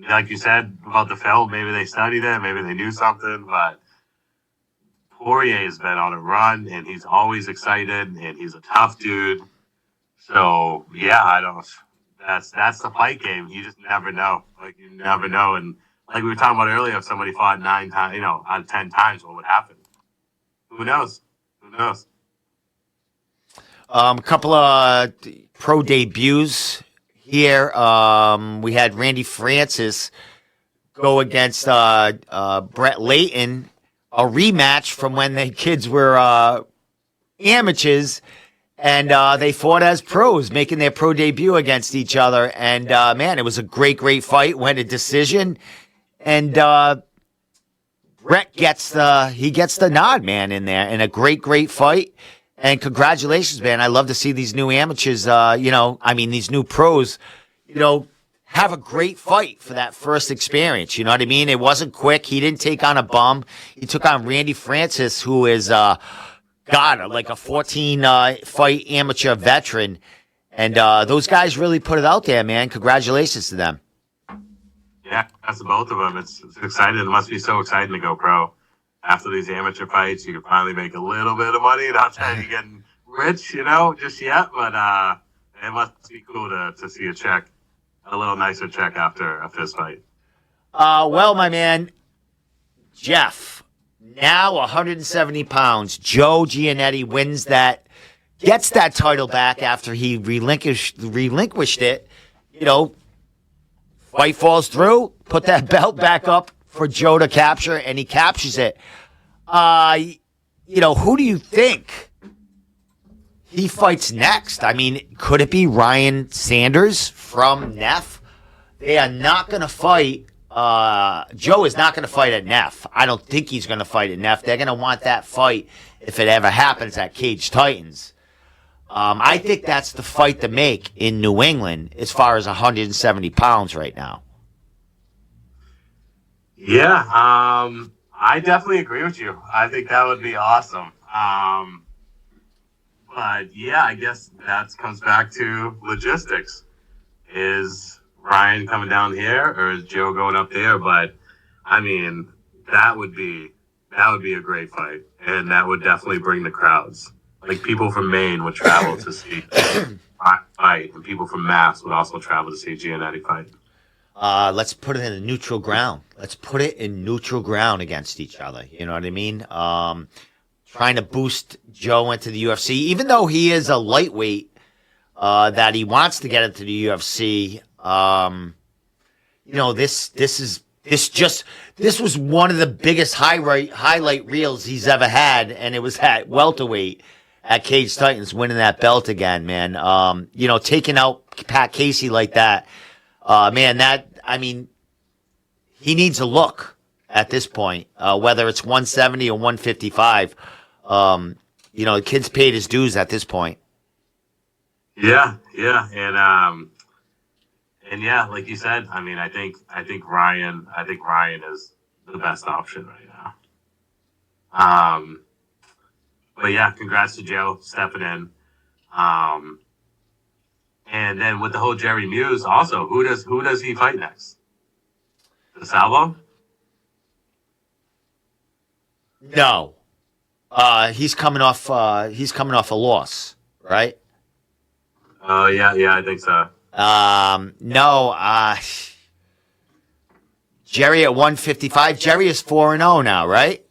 like you said about the film, maybe they studied it, maybe they knew something, but Poirier has been on a run, and he's always excited, and he's a tough dude. So, yeah, I don't. That's the fight game. You just never know. Like, you never know. And like we were talking about earlier, if somebody fought 9 times, out of 10 times, what would happen? Who knows? A couple of pro debuts here. We had Randy Francis go against Brett Layton, a rematch from when the kids were amateurs, and they fought as pros, making their pro debut against each other. And man, it was a great fight. Went a decision, and Brett gets the nod, man, in there, in a great fight. And congratulations, man. I love to see these new amateurs, these new pros, have a great fight for that first experience. You know what I mean? It wasn't quick. He didn't take on a bum. He took on Randy Francis, who is, like a 14 fight amateur veteran. And those guys really put it out there, man. Congratulations to them. Yeah, that's the both of them. It's exciting. It must be so exciting to go pro. After these amateur fights, you can finally make a little bit of money. Not saying you're getting rich, just yet, but it must be cool to see a little nicer check after a fist fight. Well, my man, Jeff, now 170 pounds. Joe Giannetti gets that title back after he relinquished it. Fight falls through, put that belt back up for Joe to capture, and he captures it. Who do you think he fights next? I mean, could it be Ryan Sanders from Neff? They are not going to fight. Joe is not going to fight at Neff. I don't think he's going to fight at Neff. They're going to want that fight if it ever happens at Cage Titans. I think that's the fight to make in New England as far as 170 pounds right now. Yeah, I definitely agree with you. I think that would be awesome. But yeah, I guess that comes back to logistics. Is Ryan coming down here or is Joe going up there? But I mean, that would be a great fight, and that would definitely bring the crowds. Like people from Maine would travel to see Ryan fight, and people from Mass would also travel to see Giannetti fight. Let's put it in a neutral ground. Let's put it in neutral ground against each other. You know what I mean? Trying to boost Joe into the UFC, even though he is a lightweight, that he wants to get into the UFC. This was one of the biggest highlight reels he's ever had, and it was at welterweight at Cage Titans, winning that belt again, man. Taking out Pat Casey like that, he needs a look at this point, whether it's 170 or 155. The kid's paid his dues at this point. Yeah, and yeah, like you said, I think Ryan is the best option right now. But yeah, congrats to Joe stepping in. And then with the whole Jerry Muse, also, who does he fight next? DeSalvo? No. He's coming off a loss, right? Oh yeah, I think so. No. Jerry at 155. Jerry is 4-0 now, right?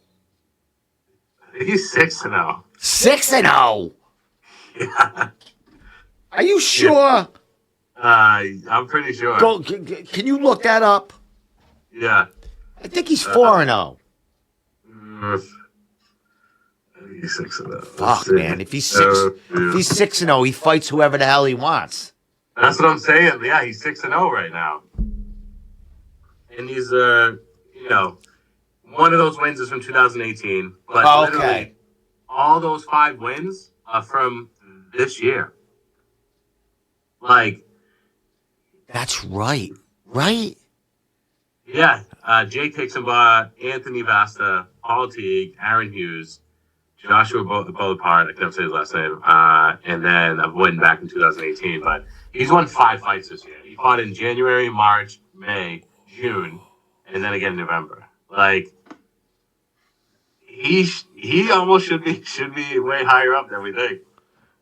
I think he's 6-0. 6-0. Yeah. Are you sure? I'm pretty sure. Can you look that up? Yeah. I think he's 4-0. He's 6-0. Fuck, man. If he's 6-0, he fights whoever the hell he wants. That's what I'm saying. Yeah, he's 6-0 right now. And he's, one of those wins is from 2018. But literally, all those 5 wins are from this year. Like. That's right. Right? Yeah. Jake Hixenbaugh, Anthony Vasta, Paul Teague, Aaron Hughes, Joshua Bonaparte, I can't say his last name, and then I've won back in 2018, but he's won 5 fights this year. He fought in January, March, May, June, and then again in November. Like, he almost should be way higher up than we think.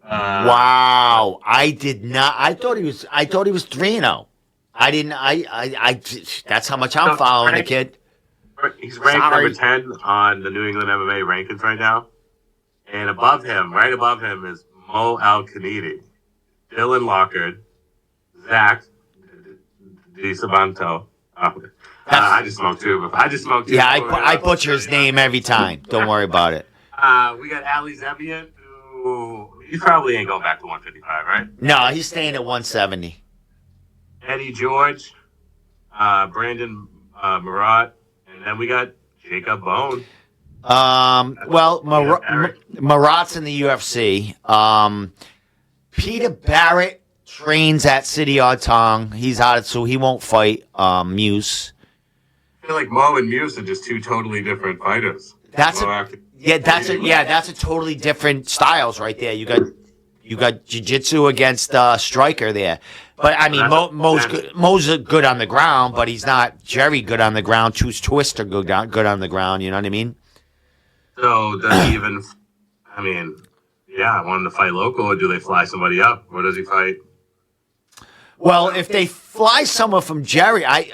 Wow. I did not. I thought he was 3-0. I didn't. I. That's how much I'm following the kid. He's ranked number 10 on the New England MMA rankings right now. And above him, right above him, is Mo Al-Khanidi, Dylan Lockard, Zach DiSabanto. I just smoked two. Yeah, I butcher his name every time. Don't worry about it. We got Ali Zebian, who he probably ain't going back to 155, right? No, he's staying at 170. Eddie George, Brandon Murat, and then we got Jacob Bone. Well, Murat's in the UFC. Peter Barrett trains at City Tong. He's out, so he won't fight Muse. I feel like Mo and Muse are just 2 totally different fighters. That's a totally different styles right there. You got jiu-jitsu against Striker there. But, I mean, Mo's good on the ground, but he's not Jerry good on the ground. Twister good on the ground, you know what I mean? So, does he even, I want him to fight local, or do they fly somebody up? Or does he fight? Well, if they fly someone from Jerry, Okay,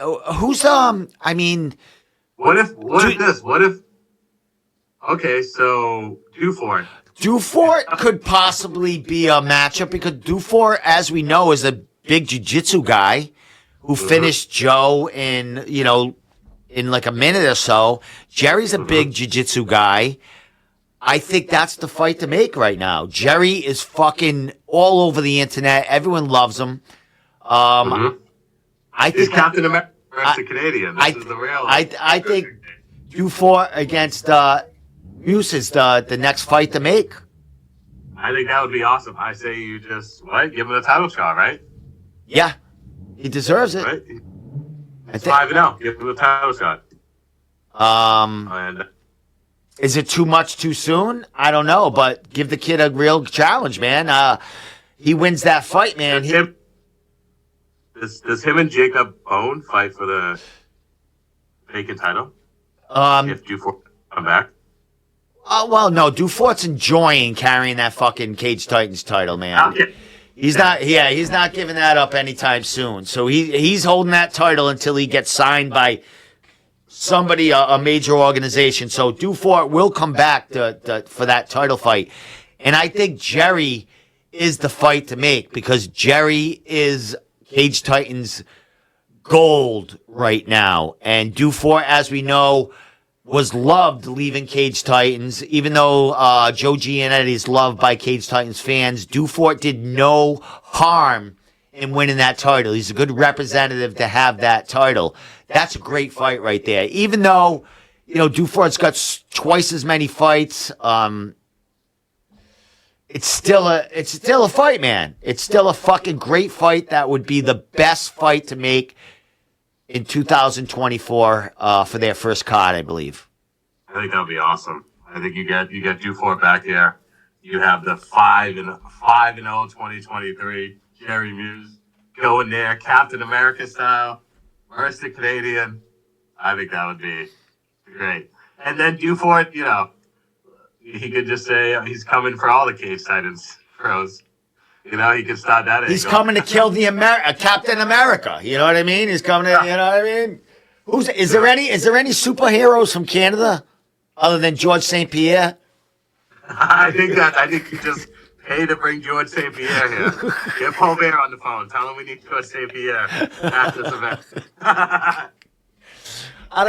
so Dufort. Dufort could possibly be a matchup because Dufort, as we know, is a big jiu-jitsu guy who finished Joe in like a minute or so. Jerry's a big jiu-jitsu guy. I think that's the fight to make right now. Jerry is fucking all over the internet. Everyone loves him. I think he's Captain America versus Canadian. This is the real. I think Dufort against Muse is the next fight to make. I think that would be awesome. I say you just give him a title shot, right? Yeah, he deserves it. Right? It's 5-0. Give him a title shot. Is it too much too soon? I don't know, but give the kid a real challenge, man. He wins that fight, man. Does him and Jacob Bone fight for the vacant title? If Dufort come back? Well, no. Dufort's enjoying carrying that fucking Cage Titans title, man. Okay. He's not giving that up anytime soon. So he's holding that title until he gets signed by somebody, a major organization. So Dufort will come back for that title fight. And I think Jerry is the fight to make because Jerry is Cage Titans gold right now. And Dufort, as we know, was loved leaving Cage Titans. Even though Joe Giannetti is loved by Cage Titans fans, Dufort did no harm in winning that title. He's a good representative to have that title. That's a great fight right there. Even though, Dufort's got twice as many fights, it's still a fight, man. It's still a fucking great fight. That would be the best fight to make in 2024 for their first card, I believe. I think that would be awesome. I think you get Dufort back here. You have the 5-0 2023 Jerry Muse going there, Captain America style, versus the Canadian. I think that would be great. And then Dufort, he could just say he's coming for all the Cage Titans pros. He could start that. He's coming to kill the Captain America. You know what I mean? He's coming to, you know what I mean? Is there any superheroes from Canada other than George St. Pierre? I think you just pay to bring George St. Pierre here. Get Paul Bear on the phone. Tell him we need George St. Pierre at this event. I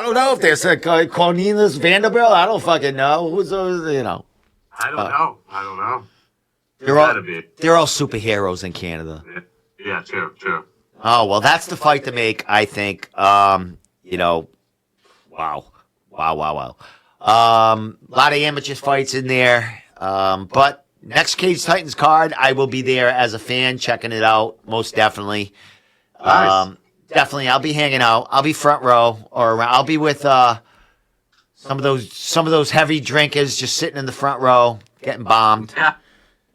don't know if there's a Cornelius Vanderbilt. I don't fucking know. Who's those, I don't know. They're all superheroes in Canada. Yeah, true. Oh, well, that's the fight to make, I think. Wow. A lot of amateur fights in there. But next Cage Titans card, I will be there as a fan checking it out, most definitely. Nice. Definitely, I'll be hanging out. I'll be front row or around. I'll be with some of those heavy drinkers just sitting in the front row, getting bombed. Yeah,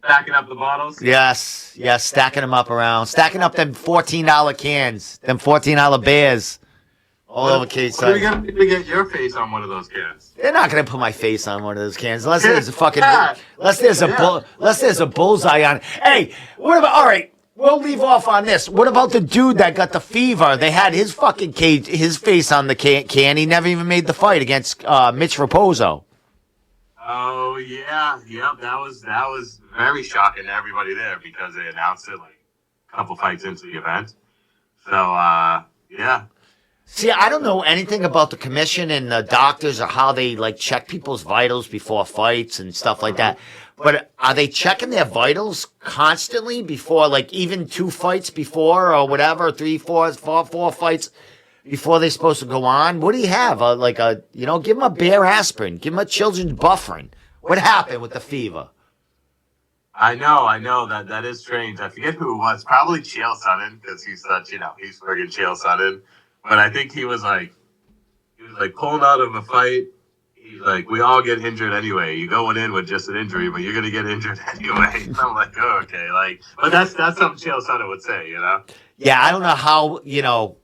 stacking up the bottles. Yes, stacking them up around, stacking up them $14 cans, them $14 beers, all over Cage Titans. We're gonna get your face on one of those cans. They're not gonna put my face on one of those cans unless there's a fucking unless there's a bullseye on it. Hey, what about? All right. We'll leave off on this. What about the dude that got the fever? They had his fucking his face on the can. He never even made the fight against Mitch Raposo. Oh yeah, yep. That was very shocking to everybody there because they announced it like a couple fights into the event. So yeah. See, I don't know anything about the commission and the doctors or how they like check people's vitals before fights and stuff like that. But are they checking their vitals constantly before, like even 2 fights before or whatever, 3, 4 fights before they're supposed to go on? What do you have? Give them a Bear aspirin, give them a children's bufferin. What happened with the fever? I know that is strange. I forget who it was. Probably Chael Sonnen because he's such, he's friggin' Chael Sonnen. But I think he was pulling out of a fight. He's like, we all get injured anyway. You're going in with just an injury, but you're going to get injured anyway. And I'm like, oh, okay. But that's something Chael Sonnen would say, Yeah, I don't know how,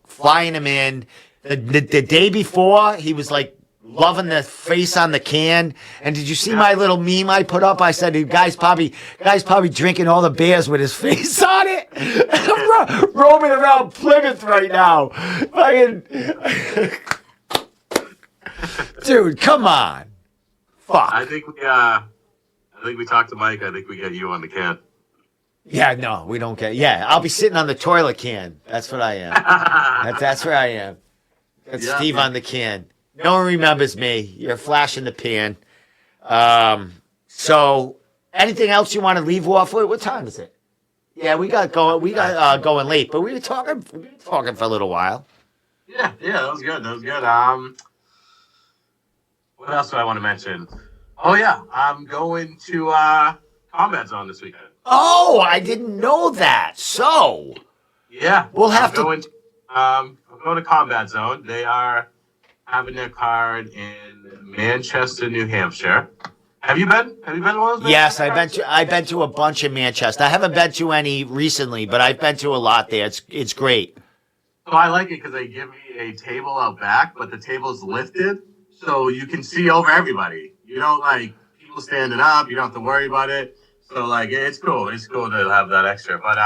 flying him in. The day before, he was like loving the face on the can. And did you see my little meme I put up? I said, guy's probably drinking all the beers with his face on it. I'm roaming around Plymouth right now. Dude, come on. Fuck. I think we talked to Mike. I think we get you on the can. Yeah, no, we don't get. Yeah, I'll be sitting on the toilet can. That's what I am. That's where I am. That's Steve on the can. No one remembers me. You're a flash in the pan. So, anything else you want to leave off with? What time is it? Yeah, we got going late, but we were talking for a little while. Yeah, that was good. What else do I want to mention? Oh yeah, I'm going to Combat Zone this weekend. Oh, I didn't know that. So yeah, we'll have I'm going to Combat Zone. They are having their card in Manchester, New Hampshire. Have you been? Have you been to one of those? Yes, I've been to a bunch in Manchester. I haven't been to any recently, but I've been to a lot there. It's great. So I like it because they give me a table out back, but the table's lifted, so you can see over everybody. You don't like people standing up. You don't have to worry about it. So it's cool. It's cool to have that extra. But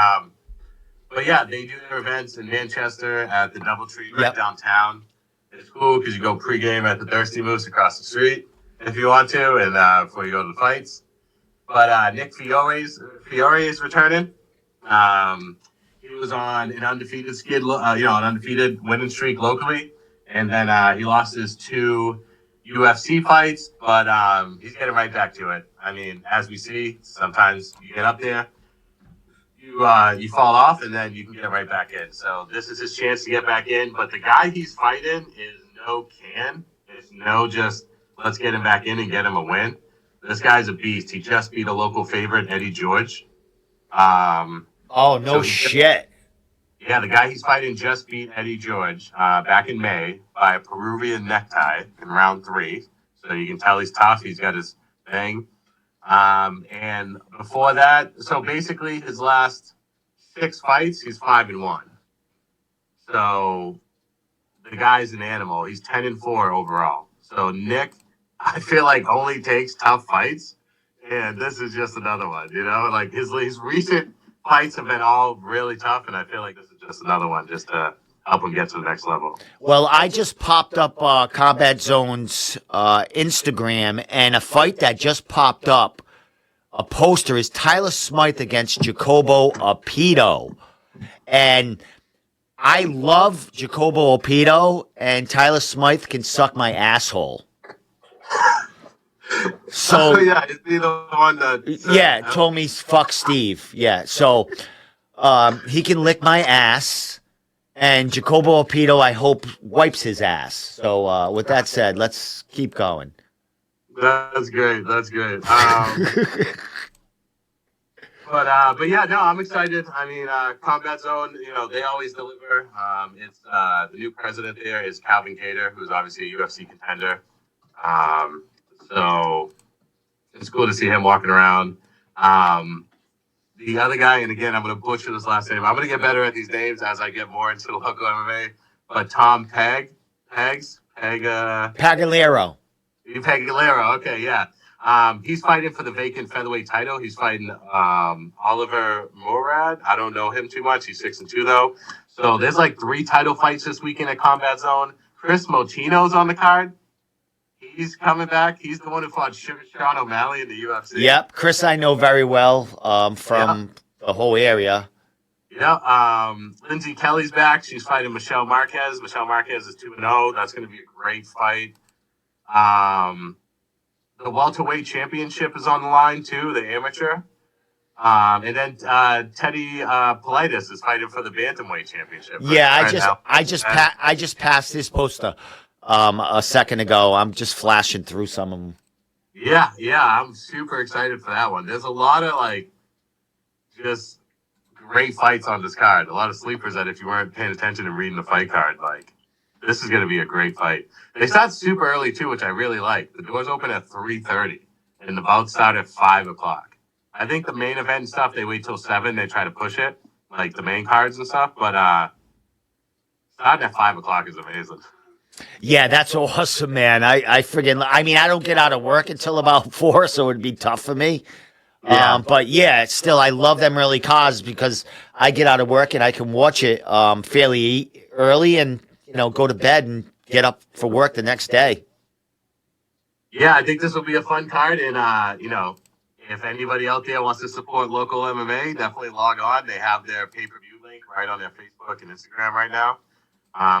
yeah, they do their events in Manchester at the DoubleTree right downtown. It's cool because you go pregame at the Thirsty Moose across the street if you want to, and before you go to the fights. But Nick Fiore is returning. He was on an undefeated an undefeated winning streak locally, and then he lost his 2 UFC fights, but he's getting right back to it. I mean, as we see, sometimes you get up there, you fall off, and then you can get right back in. So this is his chance to get back in. But the guy he's fighting is no can. It's no just let's get him back in and get him a win. This guy's a beast. He just beat a local favorite, Eddie George. Shit. Yeah, the guy he's fighting just beat Eddie George back in May by a Peruvian necktie in round 3. So you can tell he's tough. He's got his thing. And before that, so basically his last 6 fights, he's 5-1. So the guy's an animal. He's 10-4 overall. So Nick, I feel like only takes tough fights, and this is just another one. Like his recent fights have been all really tough, and I feel like this is just another one just to help him get to the next level. Well, I just popped up Combat Zone's Instagram, and a fight that just popped up, a poster, is Tyler Smythe against Jacobo Opito. And I love Jacobo Opito, and Tyler Smythe can suck my asshole. So yeah, is he the one that told me fuck Steve. Yeah, so he can lick my ass, and Jacobo Opito, I hope, wipes his ass. So with that said, let's keep going. That's great. But yeah, no, I'm excited. I mean, Combat Zone, they always deliver. It's the new president there is Calvin Kattar, who's obviously a UFC contender. So it's cool to see him walking around. The other guy, and again, I'm going to butcher this last name. I'm going to get better at these names as I get more into local MMA. But Tom Pagalero. Pagalero, okay, yeah. He's fighting for the vacant featherweight title. He's fighting Oliver Morad. I don't know him too much. He's 6-2 though. So there's like 3 title fights this weekend at Combat Zone. Chris Motino's on the card. He's coming back. He's the one who fought Sean O'Malley in the UFC. Yep, Chris I know very well from the whole area. Yeah, Lindsay Kelly's back. She's fighting Michelle Marquez. Michelle Marquez is 2-0. That's going to be a great fight. The welterweight championship is on the line too, the amateur. And then Teddy Politis is fighting for the bantamweight championship. Yeah, I just passed this poster a second ago. I'm just flashing through some of them. Yeah, I'm super excited for that one. There's a lot of just great fights on this card. A lot of sleepers that if you weren't paying attention and reading the fight card, this is going to be a great fight. They start super early, too, which I really like. The doors open at 3:30, and the bouts start at 5 o'clock. I think the main event and stuff, they wait till 7. They try to push it, like the main cards and stuff. But starting at 5 o'clock is amazing. Yeah, that's awesome, man. I don't get out of work until about 4, so it'd be tough for me. Yeah. But yeah, still, I love them early cards because I get out of work and I can watch it fairly early and go to bed and get up for work the next day. Yeah, I think this will be a fun card. And, if anybody out there wants to support local MMA, definitely log on. They have their pay-per-view link right on their Facebook and Instagram right now.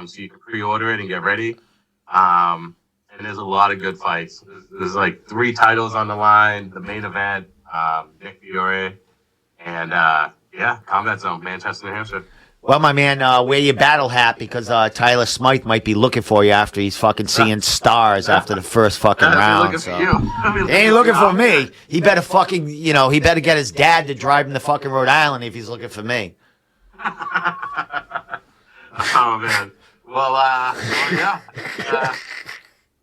So you can pre-order it and get ready. And there's a lot of good fights. There's 3 titles on the line, the main event, Nick Fiore, and, Combat Zone, Manchester, New Hampshire. Well, my man, wear your battle hat because Tyler Smythe might be looking for you after he's fucking seeing stars after the first fucking round. Looking for you. He ain't looking for me. He better fucking, he better get his dad to drive him to fucking Rhode Island if he's looking for me. Oh, man. Well, yeah.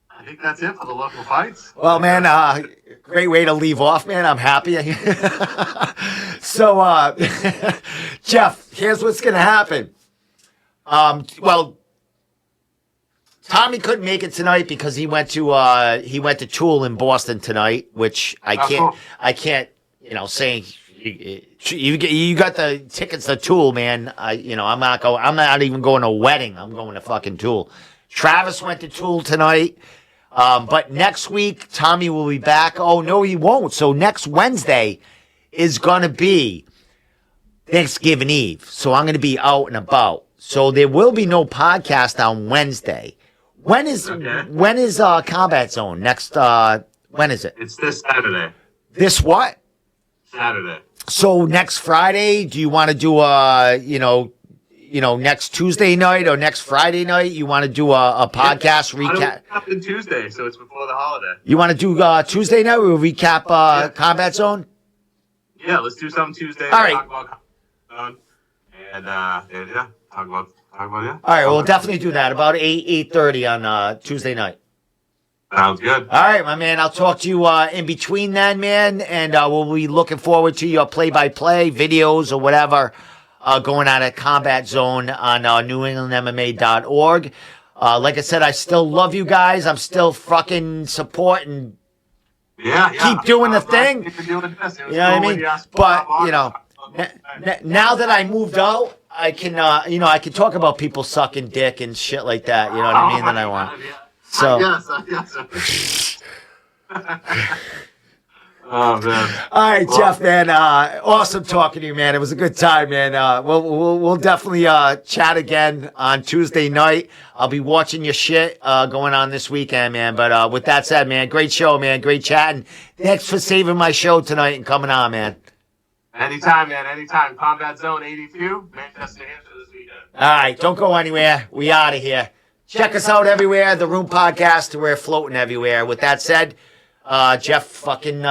I think that's it for the local fights. Well, man, great way to leave off, man. I'm happy. So, Jeff, here's what's going to happen. Well, Tommy couldn't make it tonight because he went to Tool in Boston tonight, which I can't, say. You got the tickets to Tool, man. I'm not even going to a wedding. I'm going to fucking Tool. Travis went to Tool tonight. But next week, Tommy will be back. Oh, no, he won't. So next Wednesday is going to be Thanksgiving Eve. So I'm going to be out and about. So there will be no podcast on Wednesday. When is Combat Zone? Next, when is it? It's this Saturday. This what? Saturday. So next Friday, do you want to do next Tuesday night or next Friday night? You want to do a podcast recap? On Tuesday, so it's before the holiday. You want to do Tuesday night? We'll recap Combat Zone. Yeah, let's do something Tuesday. All right. Talk about Combat Zone, and talk about yeah. All right, we'll definitely do that about 8:30 on Tuesday night. Sounds good. All right, my man. I'll talk to you in between then, man. And we'll be looking forward to your play-by-play videos or whatever going on at Combat Zone on NewEnglandMMA.org. Like I said, I still love you guys. I'm still fucking supporting. Keep doing the thing. You know what I mean? But, you know, now that I moved out, I can, I can talk about people sucking dick and shit like that. You know what I mean? That I want. So. Yes. Oh man! All right, Jeff, man. Awesome talking to you, man. It was a good time, man. We'll definitely chat again on Tuesday night. I'll be watching your shit going on this weekend, man. But with that said, man, great show, man. Great chatting. Thanks for saving my show tonight and coming on, man. Anytime, man. Anytime. Combat Zone 82, Manchester, New Hampshire this weekend. All right, don't go anywhere. We out of here. Check us out everywhere. The Room Podcast. We're floating everywhere. With that said, Jeff fucking...